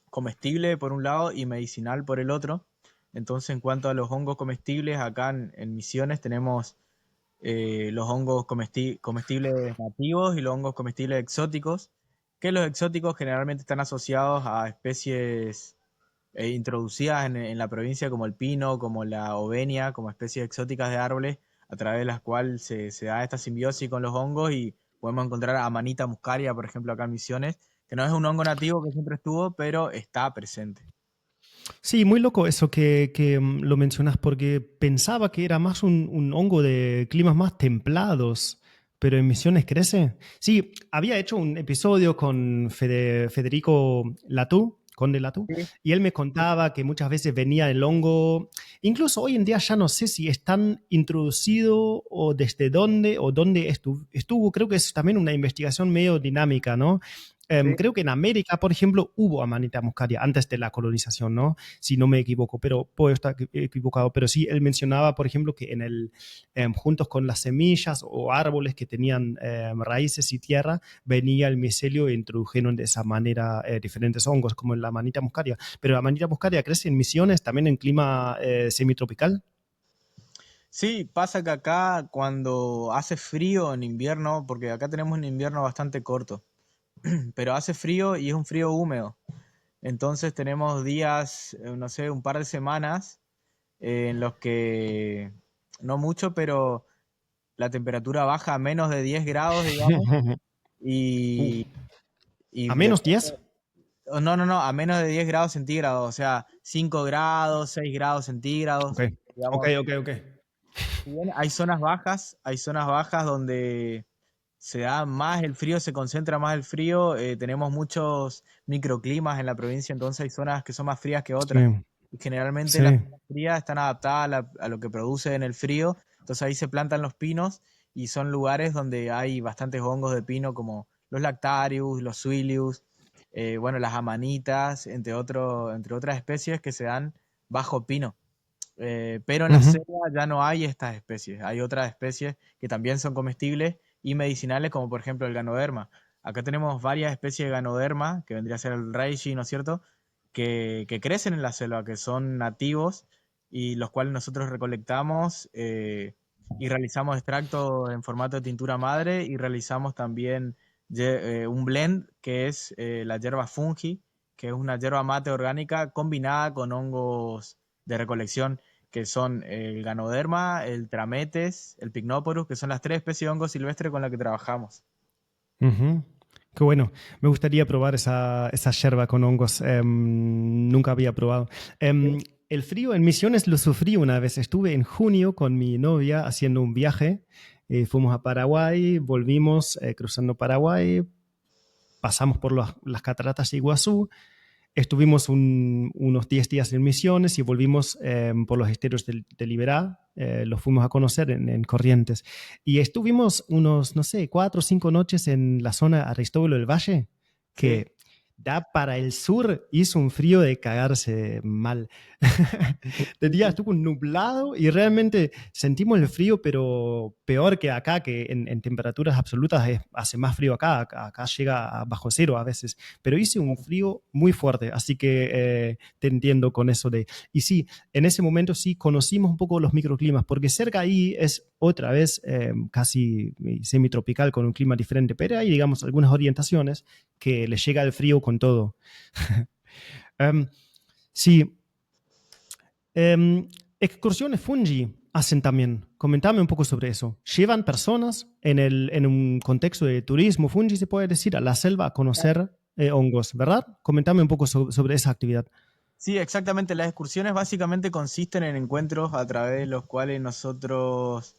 comestible por un lado y medicinal por el otro. Entonces, en cuanto a los hongos comestibles, acá en Misiones tenemos los hongos comestibles nativos y los hongos comestibles exóticos, que los exóticos generalmente están asociados a especies introducidas en la provincia como el pino, como la ovenia, como especies exóticas de árboles, a través de las cuales se da esta simbiosis con los hongos y podemos encontrar Amanita muscaria, por ejemplo, acá en Misiones, que no es un hongo nativo que siempre estuvo, pero está presente. Sí, muy loco eso que lo mencionas, porque pensaba que era más un hongo de climas más templados, pero en Misiones crece. Sí, había hecho un episodio con Federico Latú, Conde Latú, Sí. y él me contaba que muchas veces venía el hongo, incluso hoy en día ya no sé si es tan introducido o desde dónde o dónde estuvo. Creo que es también una investigación medio dinámica, ¿no? Sí. Creo que en América, por ejemplo, hubo Amanita muscaria antes de la colonización, ¿no? Si no me equivoco, pero puedo estar equivocado. Pero sí, él mencionaba, por ejemplo, que juntos con las semillas o árboles que tenían raíces y tierra, venía el micelio e introdujeron de esa manera diferentes hongos, como en la Amanita muscaria. Pero la Amanita muscaria crece en Misiones, también en clima semitropical. Sí, pasa que acá cuando hace frío en invierno, porque acá tenemos un invierno bastante corto, pero hace frío y es un frío húmedo. Entonces tenemos días, no sé, un par de semanas en los que, no mucho, pero la temperatura baja a menos de 10 grados, digamos, Uh, y, y ¿A después, menos 10? no, a menos de 10 grados centígrados, o sea, 5 grados, 6 grados Ok, centígrados, ok, digamos. ok, ok. Si bien hay zonas bajas donde se da más el frío, se concentra más el frío, tenemos muchos microclimas en la provincia, entonces hay zonas que son más frías que Sí, otras. Y generalmente las sí. zonas frías están adaptadas a lo que produce en el frío, entonces ahí se plantan los pinos y son lugares donde hay bastantes hongos de pino como los lactarius, los suilius, bueno, las amanitas, entre otras especies que se dan bajo pino. Pero en la Ujú. selva ya no hay estas especies, hay otras especies que también son comestibles y medicinales, como por ejemplo el ganoderma. Acá tenemos varias especies de ganoderma, que vendría a ser el reishi, ¿no es cierto? Que crecen en la selva, que son nativos y los cuales nosotros recolectamos y realizamos extractos en formato de tintura madre y realizamos también un blend que es la yerba fungi, que es una yerba mate orgánica combinada con hongos de recolección que son el ganoderma, el trametes, el pycnoporus, que son las tres especies de hongos silvestres con las que trabajamos. Ujú. Qué bueno. Me gustaría probar esa yerba con hongos. Nunca había probado. Em, el frío en Misiones lo sufrí una vez. Estuve en junio con mi novia haciendo un viaje. Fuimos a Paraguay, volvimos cruzando Paraguay, pasamos por las cataratas de Iguazú. Estuvimos unos 10 días en Misiones y volvimos por los esteros de Liberá. Los fuimos a conocer en Corrientes. Y estuvimos unos, no sé, 4 o 5 noches en la zona Aristóbulo del Valle, Sí. que da para el sur, hizo un frío de cagarse mal. De día estuvo nublado y realmente sentimos el frío, pero peor que acá, que en temperaturas absolutas hace más frío acá. Acá llega a bajo cero a veces, pero hice un frío muy fuerte, así que te entiendo con eso de... Y sí, en ese momento sí conocimos un poco los microclimas, porque cerca ahí es otra vez casi semitropical con un clima diferente, pero hay, digamos, algunas orientaciones que le llega el frío con todo. um, sí, excursiones fungi hacen también. Comentame un poco sobre eso. ¿Llevan personas en un contexto de turismo fungi, se puede decir, a la selva a conocer hongos, ¿verdad? Comentame un poco sobre esa actividad. Sí, exactamente. Las excursiones básicamente consisten en encuentros a través de los cuales nosotros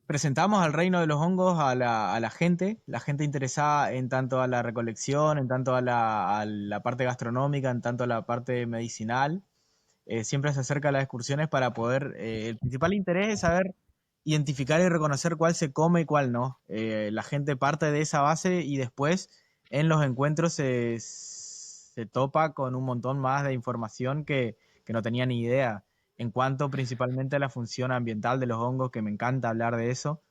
presentamos al reino de los hongos a la gente interesada en tanto a la recolección, en tanto a la parte gastronómica, en tanto a la parte medicinal. Siempre se acerca a las excursiones para poder, el principal interés es saber identificar y reconocer cuál se come y cuál no. La gente parte de esa base y después en los encuentros se topa con un montón más de información que no tenía ni idea. En cuanto principalmente a la función ambiental de los hongos, que me encanta hablar de eso,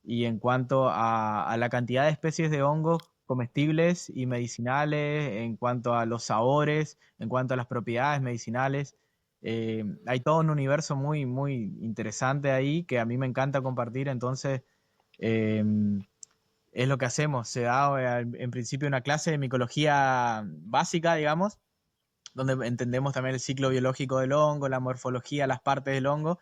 y en cuanto a la cantidad de especies de hongos comestibles y medicinales, en cuanto a los sabores, en cuanto a las propiedades medicinales. Hay todo un universo muy, muy interesante ahí que a mí me encanta compartir, entonces eh, es lo que hacemos. Se da en principio una clase de micología básica, digamos, donde entendemos también el ciclo biológico del hongo, la morfología, las partes del hongo,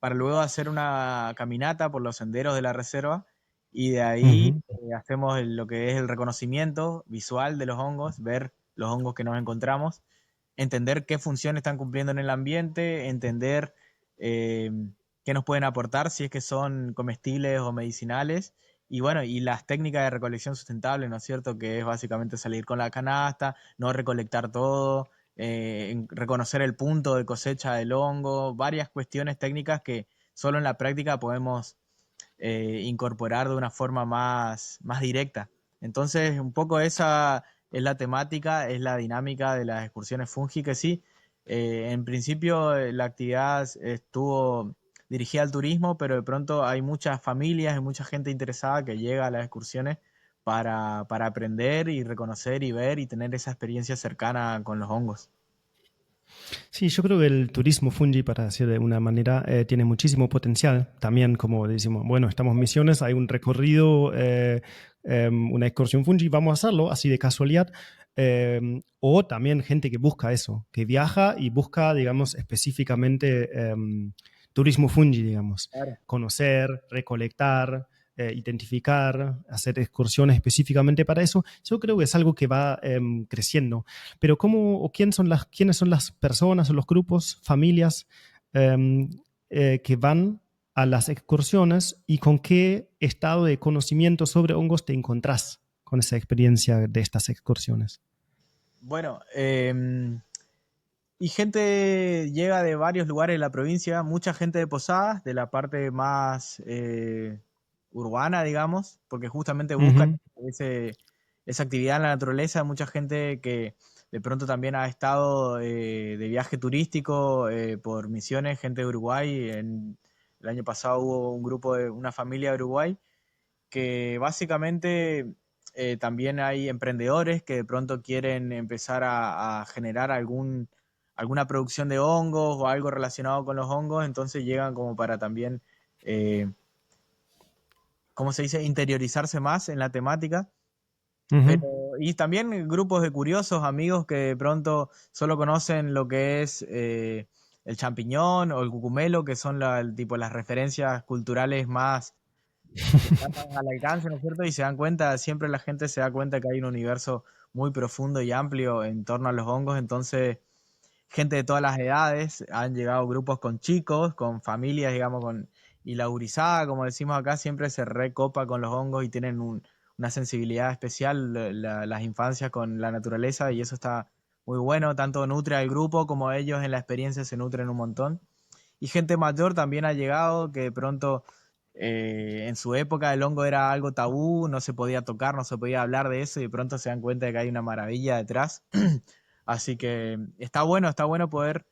para luego hacer una caminata por los senderos de la reserva y de ahí Ujú. hacemos lo que es el reconocimiento visual de los hongos, ver los hongos que nos encontramos, entender qué función están cumpliendo en el ambiente, entender eh, qué nos pueden aportar, si es que son comestibles o medicinales. Y bueno, y las técnicas de recolección sustentable, ¿no es cierto? Que es básicamente salir con la canasta, no recolectar todo, reconocer el punto de cosecha del hongo, varias cuestiones técnicas que solo en la práctica podemos incorporar de una forma más directa. Entonces, un poco esa es la temática, es la dinámica de las excursiones Fungi, que sí, en principio la actividad estuvo dirigida al turismo, pero de pronto hay muchas familias y mucha gente interesada que llega a las excursiones para aprender y reconocer y ver y tener esa experiencia cercana con los hongos. Sí, yo creo que el turismo fungi, para decir de una manera, tiene muchísimo potencial. También, como decimos, bueno, estamos en Misiones, hay un recorrido, una excursión fungi, vamos a hacerlo así de casualidad. O también gente que busca eso, que viaja y busca, digamos, específicamente turismo fungi, digamos, Claro. conocer, recolectar, identificar, hacer excursiones específicamente para eso. Yo creo que es algo que va creciendo. Pero ¿cómo o quiénes son las personas o los grupos, familias eh, que van a las excursiones y con qué estado de conocimiento sobre hongos te encontrás con esa experiencia de estas excursiones? Bueno, y gente llega de varios lugares de la provincia, mucha gente de Posadas, de la parte más urbana, digamos, porque justamente buscan Ujú. esa actividad en la naturaleza, mucha gente que de pronto también ha estado de viaje turístico por Misiones, gente de Uruguay. El año pasado hubo un grupo de una familia de Uruguay que básicamente también hay emprendedores que de pronto quieren empezar a generar alguna producción de hongos o algo relacionado con los hongos, entonces llegan como para también, eh, ¿cómo se dice?, interiorizarse más en la temática. Ujú. Pero, y también grupos de curiosos, amigos que de pronto solo conocen lo que es el champiñón o el cucumelo, que son tipo las referencias culturales más que están más al alcance, ¿no es cierto? Y se dan cuenta, siempre la gente se da cuenta que hay un universo muy profundo y amplio en torno a los hongos, entonces gente de todas las edades, han llegado grupos con chicos, con familias, digamos, y la gurizada, como decimos acá, siempre se recopa con los hongos y tienen una sensibilidad especial las infancias con la naturaleza y eso está muy bueno, tanto nutre al grupo como ellos en la experiencia se nutren un montón. Y gente mayor también ha llegado que de pronto en su época el hongo era algo tabú, no se podía tocar, no se podía hablar de eso y de pronto se dan cuenta de que hay una maravilla detrás. Así que está bueno poder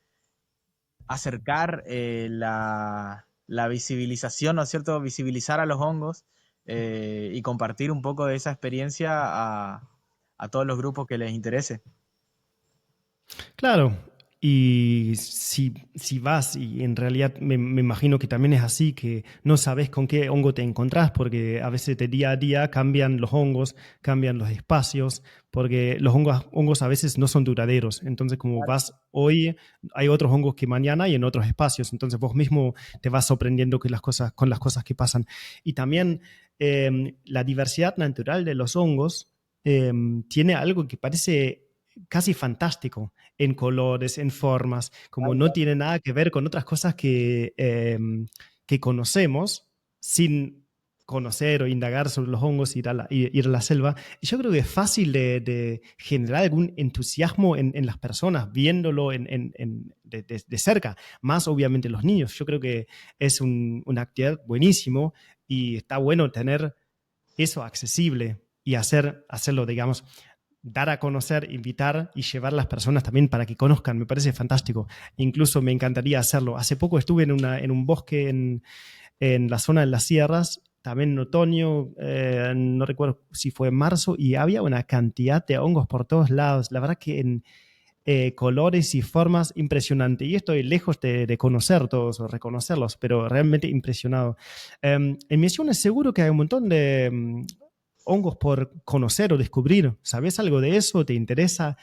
acercar la visibilización, ¿no es cierto? Visibilizar a los hongos y compartir un poco de esa experiencia a todos los grupos que les interese. Claro, y si vas, y en realidad me imagino que también es así, que no sabes con qué hongo te encontrás, porque a veces de día a día cambian los hongos, cambian los espacios, porque los hongos a veces no son duraderos. Entonces, como vas hoy, hay otros hongos que mañana y en otros espacios. Entonces, vos mismo te vas sorprendiendo con las cosas que pasan. Y también la diversidad natural de los hongos tiene algo que parece casi fantástico en colores, en formas, como no tiene nada que ver con otras cosas que conocemos sin conocer o indagar sobre los hongos, ir a la selva. Y yo creo que es fácil de generar algún entusiasmo en las personas viéndolo de cerca, más obviamente los niños. Yo creo que es una actividad buenísimo y está bueno tener eso accesible y hacerlo, digamos, dar a conocer, invitar y llevar a las personas también para que conozcan. Me parece fantástico. Incluso me encantaría hacerlo. Hace poco estuve en un bosque en la zona de las sierras, también en otoño, no recuerdo si fue en marzo, y había una cantidad de hongos por todos lados. La verdad que en colores y formas impresionante. Y estoy lejos de conocer todos o reconocerlos, pero realmente impresionado. En Misiones seguro que hay un montón de hongos por conocer o descubrir. ¿Sabes algo de eso? ¿Te interesa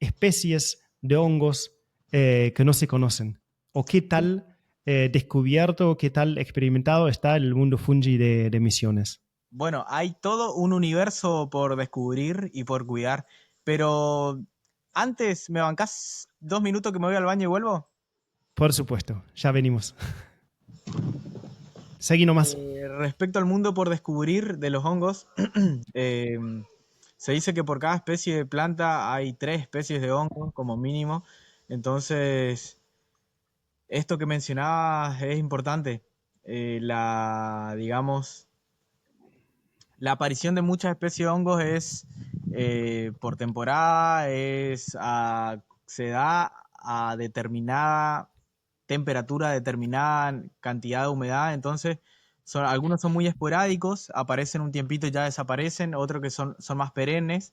especies de hongos que no se conocen? ¿O qué tal descubierto, qué tal experimentado está el mundo fungi de Misiones? Bueno, hay todo un universo por descubrir y por cuidar, pero antes, ¿me bancás 2 minutos que me voy al baño y vuelvo? Por supuesto, ya venimos. Seguí nomás. Respecto al mundo por descubrir de los hongos, eh, se dice que por cada especie de planta hay 3 especies de hongos como mínimo. Entonces, esto que mencionabas es importante. Digamos, la aparición de muchas especies de hongos es por temporada, se da a determinada temperatura, determinada cantidad de humedad. Entonces, algunos son muy esporádicos, aparecen un tiempito y ya desaparecen, otros que son más perennes.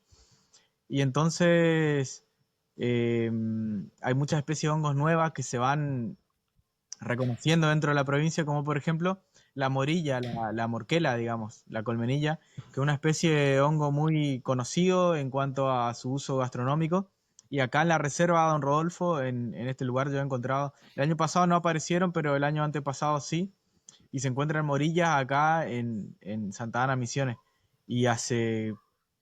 Y entonces eh, hay muchas especies de hongos nuevas que se van reconociendo dentro de la provincia, como por ejemplo la morilla, la morquela, digamos, la colmenilla, que es una especie de hongo muy conocido en cuanto a su uso gastronómico. Y acá en la reserva Don Rodolfo, en este lugar yo he encontrado, el año pasado no aparecieron, pero el año antepasado sí, y se encuentran morillas acá en Santa Ana, Misiones. Y hace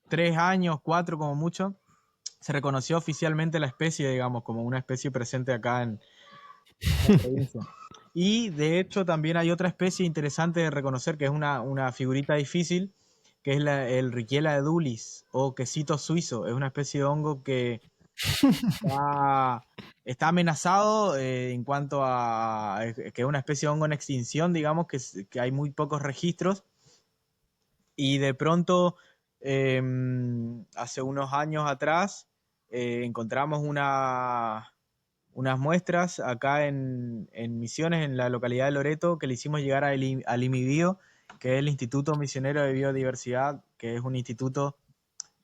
3 años, 4 como mucho, se reconoció oficialmente la especie, digamos, como una especie presente acá en la provincia. Y de hecho también hay otra especie interesante de reconocer, que es una figurita difícil, que es el Riquiela edulis o quesito suizo. Es una especie de hongo que está, está amenazado en cuanto a que es una especie de hongo en extinción, digamos, que hay muy pocos registros. Y de pronto, hace unos años atrás, encontramos unas muestras acá en Misiones, en la localidad de Loreto, que le hicimos llegar al IMIBio, que es el Instituto Misionero de Biodiversidad, que es un instituto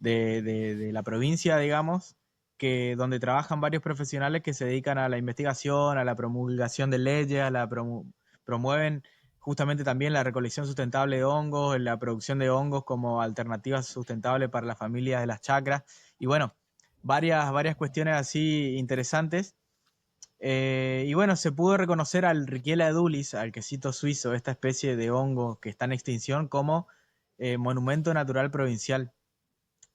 de la provincia, digamos, donde trabajan varios profesionales que se dedican a la investigación, a la promulgación de leyes, promueven justamente también la recolección sustentable de hongos, la producción de hongos como alternativas sustentables para las familias de las chacras, y bueno, varias cuestiones así interesantes. Y bueno, se pudo reconocer al Riquiela edulis, al quesito suizo, esta especie de hongo que está en extinción, como monumento natural provincial,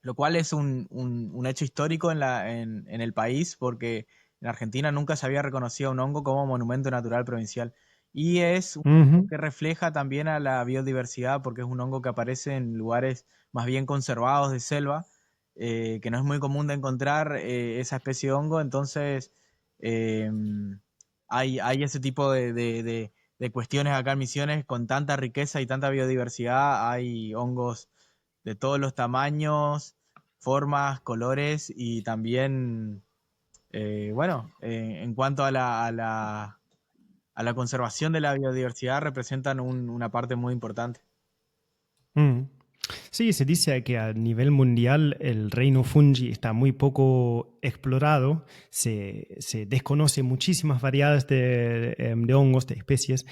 lo cual es un hecho histórico en el país, porque en Argentina nunca se había reconocido un hongo como monumento natural provincial. Y es un hongo Ujú. que refleja también a la biodiversidad, porque es un hongo que aparece en lugares más bien conservados de selva, que no es muy común de encontrar esa especie de hongo. Entonces, eh, hay ese tipo de cuestiones acá en Misiones, con tanta riqueza y tanta biodiversidad. Hay hongos de todos los tamaños, formas, colores, y también, bueno, en cuanto a la conservación de la biodiversidad, representan una parte muy importante. Mm. Sí, se dice que a nivel mundial el reino fungi está muy poco explorado, se desconoce muchísimas variedades de hongos, de especies.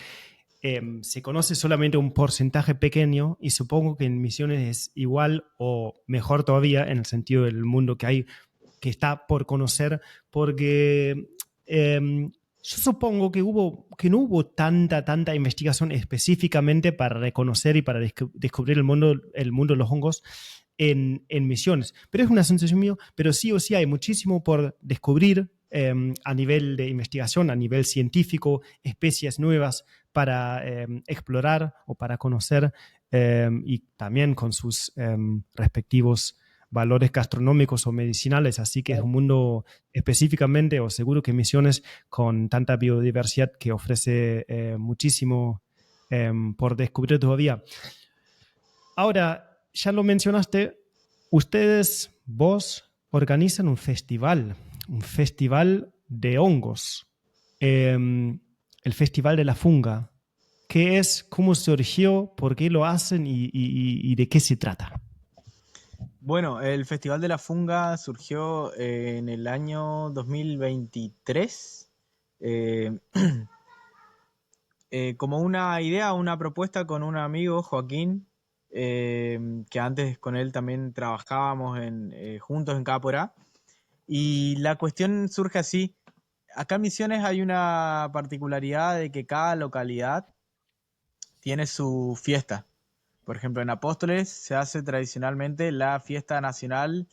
Se conoce solamente un porcentaje pequeño y supongo que en Misiones es igual o mejor todavía en el sentido del mundo que hay, que está por conocer, porque yo supongo que no hubo tanta investigación específicamente para reconocer y para descubrir el mundo de los hongos en Misiones. Pero es una sensación mía, pero sí o sí hay muchísimo por descubrir a nivel de investigación, a nivel científico, especies nuevas para explorar o para conocer, y también con sus respectivos valores gastronómicos o medicinales, así que es un mundo específicamente o seguro que Misiones con tanta biodiversidad que ofrece muchísimo por descubrir todavía. Ahora, ya lo mencionaste, vos organizan un festival de hongos, el Festival de la Funga. ¿Qué es? ¿Cómo surgió? ¿Por qué lo hacen? ¿Y de qué se trata? Bueno, el Festival de la Funga surgió en el año 2023, eh, como una idea, una propuesta con un amigo, Joaquín, que antes con él también trabajábamos juntos en Cápora. Y la cuestión surge así. Acá en Misiones hay una particularidad de que cada localidad tiene su fiesta. Por ejemplo, en Apóstoles se hace tradicionalmente la fiesta nacional,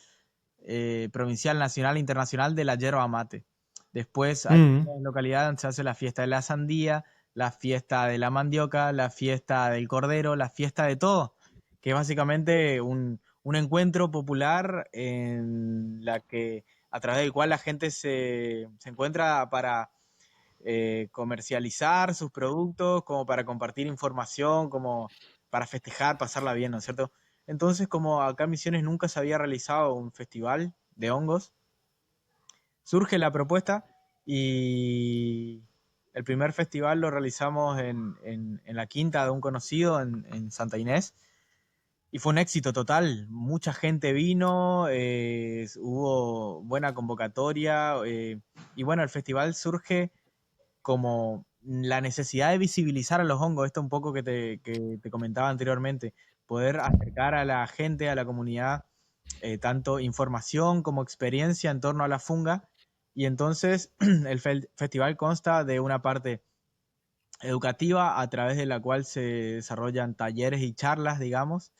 provincial, nacional, internacional de la yerba mate. Después hay Mm, otras localidades donde se hace la fiesta de la sandía, la fiesta de la mandioca, la fiesta del cordero, la fiesta de todo, que es básicamente un encuentro popular en la que, a través del cual la gente se encuentra para comercializar sus productos, como para compartir información, como para festejar, pasarla bien, ¿no es cierto? Entonces, como acá en Misiones nunca se había realizado un festival de hongos, surge la propuesta y el primer festival lo realizamos en la quinta de un conocido en Santa Inés. Y fue un éxito total, mucha gente vino, hubo buena convocatoria, y bueno, el festival surge como la necesidad de visibilizar a los hongos, esto un poco que te comentaba anteriormente, poder acercar a la gente, a la comunidad, tanto información como experiencia en torno a la funga. Y entonces el festival consta de una parte educativa a través de la cual se desarrollan talleres y charlas, digamos,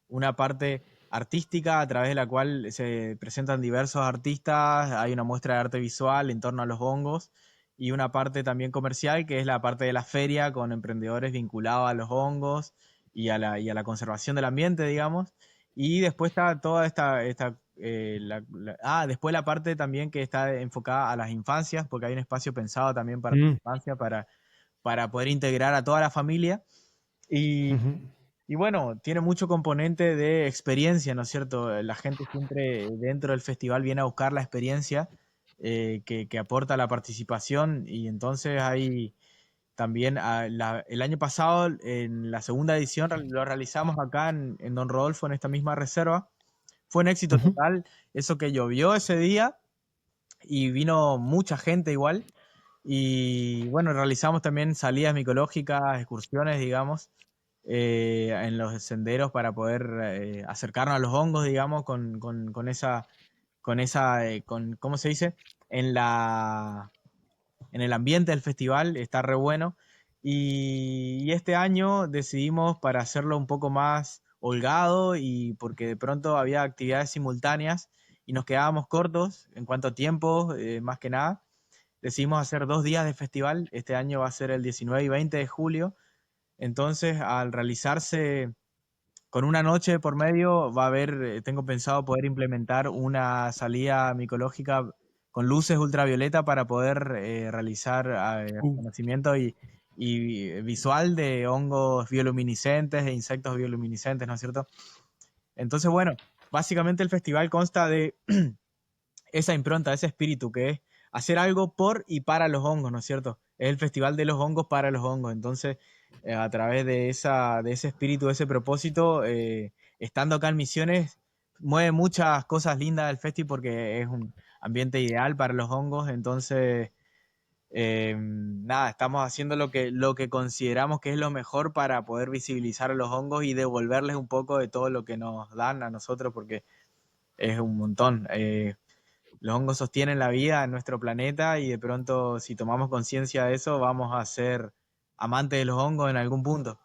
una parte artística a través de la cual se presentan diversos artistas, hay una muestra de arte visual en torno a los hongos y una parte también comercial que es la parte de la feria con emprendedores vinculados a los hongos y a la conservación del ambiente, digamos. Y después está toda después la parte también que está enfocada a las infancias, porque hay un espacio pensado también para la mm, infancia, para poder integrar a toda la familia. Y, ujú. y bueno, tiene mucho componente de experiencia, ¿no es cierto? La gente siempre dentro del festival viene a buscar la experiencia que aporta la participación y entonces hay también el año pasado, en la segunda edición, lo realizamos acá en Don Rodolfo, en esta misma reserva. Fue un éxito Ujú, total, eso que llovió ese día y vino mucha gente igual. Y bueno, realizamos también salidas micológicas, excursiones, digamos, en los senderos para poder acercarnos a los hongos, digamos, ¿cómo se dice? En en el ambiente del festival, está re bueno. Y este año decidimos para hacerlo un poco más holgado y porque de pronto había actividades simultáneas y nos quedábamos cortos en cuanto a tiempo, más que nada. Decidimos hacer 2 días de festival. Este año va a ser el 19 y 20 de julio. Entonces, al realizarse con una noche por medio, va a haber, tengo pensado poder implementar una salida micológica con luces ultravioleta para poder realizar uh, reconocimiento y visual de hongos bioluminiscentes e insectos bioluminiscentes, ¿no es cierto? Entonces, bueno, básicamente el festival consta de esa impronta, ese espíritu que es hacer algo por y para los hongos, ¿no es cierto? Es el festival de los hongos para los hongos. Entonces, a través de ese espíritu, de ese propósito, estando acá en Misiones, mueve muchas cosas lindas del festi porque es un ambiente ideal para los hongos. Entonces, nada, estamos haciendo lo que consideramos que es lo mejor para poder visibilizar a los hongos y devolverles un poco de todo lo que nos dan a nosotros porque es un montón. Los hongos sostienen la vida en nuestro planeta y de pronto si tomamos conciencia de eso vamos a ser amantes de los hongos en algún punto.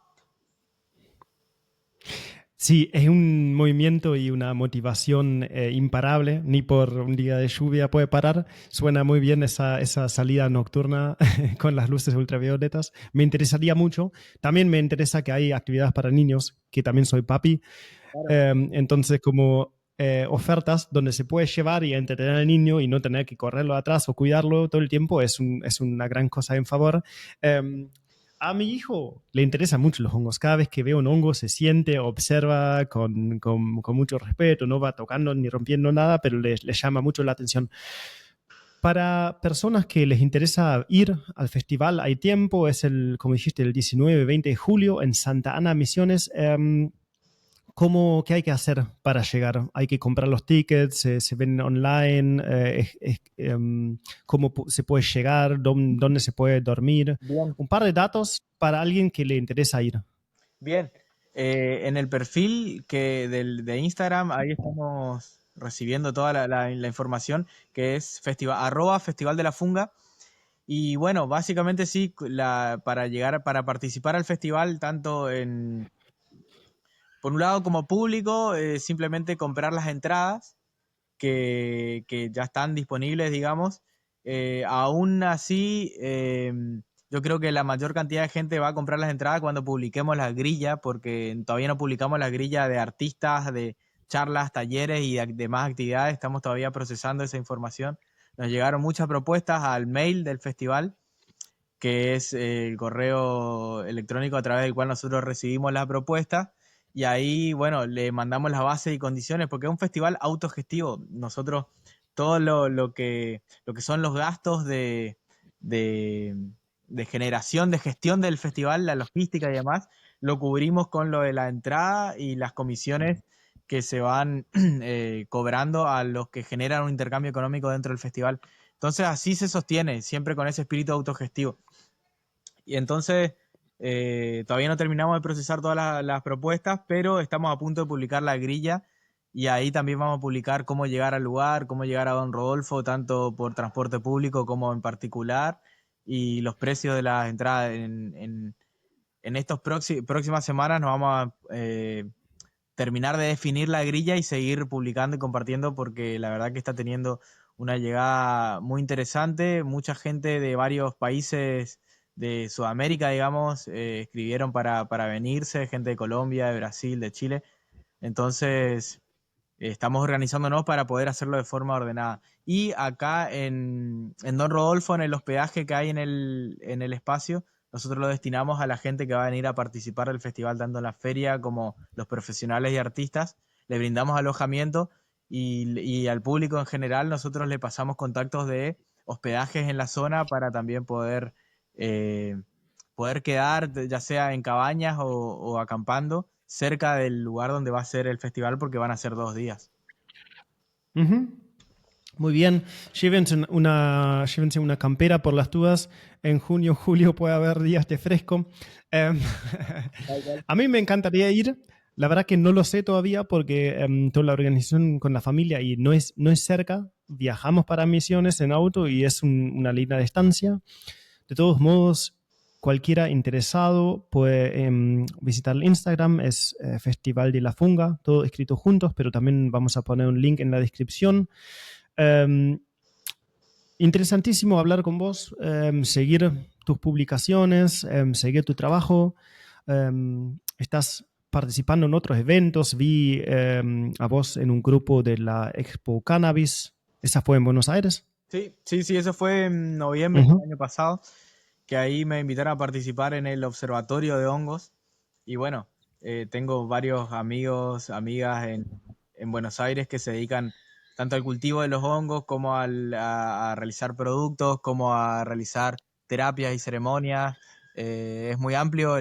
Sí, es un movimiento y una motivación imparable. Ni por un día de lluvia puede parar. Suena muy bien esa salida nocturna con las luces ultravioletas. Me interesaría mucho. También me interesa que hay actividades para niños, que también soy papi. Claro. Entonces, como ofertas donde se puede llevar y entretener al niño y no tener que correrlo atrás o cuidarlo todo el tiempo es una gran cosa en favor. A mi hijo le interesan mucho los hongos. Cada vez que ve un hongo se siente, observa con mucho respeto, no va tocando ni rompiendo nada, pero le llama mucho la atención. Para personas que les interesa ir al festival, hay tiempo, es como dijiste, el 19-20 de julio en Santa Ana, Misiones. ¿Qué hay que hacer para llegar? ¿Hay que comprar los tickets? ¿Se ven online? ¿Cómo se puede llegar? ¿Dónde se puede dormir? Bien, Un par de datos para alguien que le interesa ir. bien. En el perfil de Instagram, ahí estamos recibiendo toda la información, que es @Festival de la Funga. Y bueno, básicamente sí, para participar al festival, tanto por un lado como público, simplemente comprar las entradas que ya están disponibles, digamos. Aún así, yo creo que la mayor cantidad de gente va a comprar las entradas cuando publiquemos la grilla, porque todavía no publicamos la grilla de artistas, de charlas, talleres y demás actividades. Estamos todavía procesando esa información. Nos llegaron muchas propuestas al mail del festival, que es el correo electrónico a través del cual nosotros recibimos las propuestas. Y ahí, bueno, le mandamos las bases y condiciones, porque es un festival autogestivo. Nosotros, todo lo que son los gastos de, de generación, de gestión del festival, la logística y demás, lo cubrimos con lo de la entrada y las comisiones que se van cobrando a los que generan un intercambio económico dentro del festival. Entonces así se sostiene, siempre con ese espíritu autogestivo. Y entonces todavía no terminamos de procesar todas las propuestas, pero estamos a punto de publicar la grilla y ahí también vamos a publicar cómo llegar al lugar, cómo llegar a Don Rodolfo, tanto por transporte público como en particular, y los precios de las entradas. En estas próximas semanas nos vamos a terminar de definir la grilla y seguir publicando y compartiendo, porque la verdad que está teniendo una llegada muy interesante. Mucha gente de varios países de Sudamérica, digamos, escribieron para venirse, gente de Colombia, de Brasil, de Chile. Entonces, estamos organizándonos para poder hacerlo de forma ordenada. Y acá en Don Rodolfo, en el hospedaje que hay en el espacio, nosotros lo destinamos a la gente que va a venir a participar del festival, tanto en la feria como los profesionales y artistas. Le brindamos alojamiento y al público en general nosotros le pasamos contactos de hospedajes en la zona para también eh, poder quedar, ya sea en cabañas o acampando cerca del lugar donde va a ser el festival, porque van a ser 2 días. Ujú. Muy bien, llévense una campera por las dudas. En junio, julio puede haber días de fresco. Em, a mí me encantaría ir. La verdad que no lo sé todavía porque toda la organización con la familia y no es cerca. Viajamos para Misiones en auto y es una linda distancia. De todos modos, cualquiera interesado puede visitar el Instagram, es Festival de la Funga, todo escrito juntos, pero también vamos a poner un link en la descripción. Um, Interesantísimo hablar con vos, seguir tus publicaciones, seguir tu trabajo. Estás participando en otros eventos. Vi a vos en un grupo de la Expo Cannabis. ¿Esa fue en Buenos Aires? Sí, sí, sí, eso fue en noviembre del Uh-huh. año pasado, que ahí me invitaron a participar en el Observatorio de Hongos. Y bueno, tengo varios amigos, amigas en Buenos Aires que se dedican tanto al cultivo de los hongos como a realizar productos, como a realizar terapias y ceremonias. Es muy amplio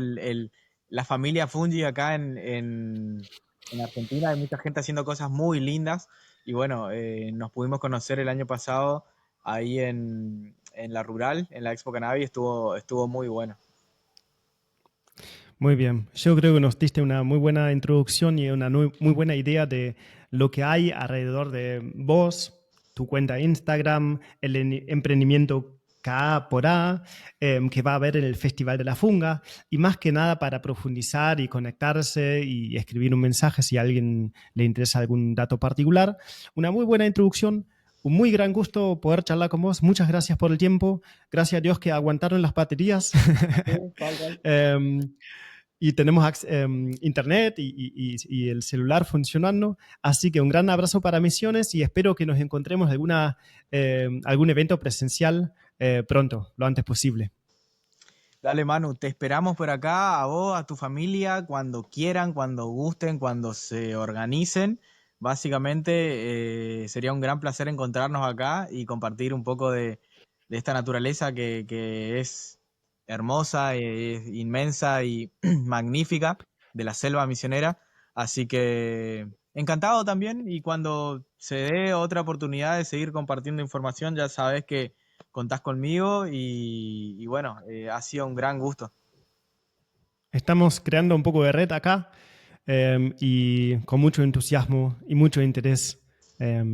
la familia Fungi acá en Argentina. Hay mucha gente haciendo cosas muy lindas. Y bueno, nos pudimos conocer el año pasado ahí en la Rural, en la Expo Cannabis. Estuvo muy bueno. Muy bien. Yo creo que nos diste una muy buena introducción y una muy buena idea de lo que hay alrededor de vos, tu cuenta de Instagram, el emprendimiento K por A, que va a haber en el Festival de la Funga, y más que nada para profundizar y conectarse y escribir un mensaje si a alguien le interesa algún dato particular. Una muy buena introducción. Un muy gran gusto poder charlar con vos. Muchas gracias por el tiempo. Gracias a Dios que aguantaron las baterías. Sí, tal cual. Y tenemos internet y el celular funcionando. Así que un gran abrazo para Misiones y espero que nos encontremos en algún evento presencial pronto, lo antes posible. Dale, Manu, te esperamos por acá, a vos, a tu familia, cuando quieran, cuando gusten, cuando se organicen. Básicamente, sería un gran placer encontrarnos acá y compartir un poco de esta naturaleza que es hermosa, es inmensa y magnífica, de la selva misionera. Así que encantado también, y cuando se dé otra oportunidad de seguir compartiendo información, ya sabes que contás conmigo y bueno, ha sido un gran gusto. Estamos creando un poco de red acá y con mucho entusiasmo y mucho interés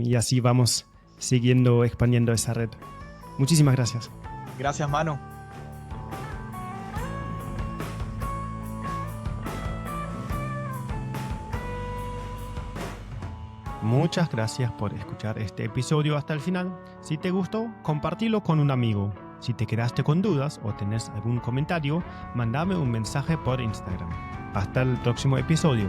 y así vamos siguiendo expandiendo esa red. Muchísimas gracias. Gracias, Manu. Muchas gracias por escuchar este episodio hasta el final. Si te gustó, compartilo con un amigo. Si te quedaste con dudas o tenés algún comentario, mándame un mensaje por Instagram. Hasta el próximo episodio.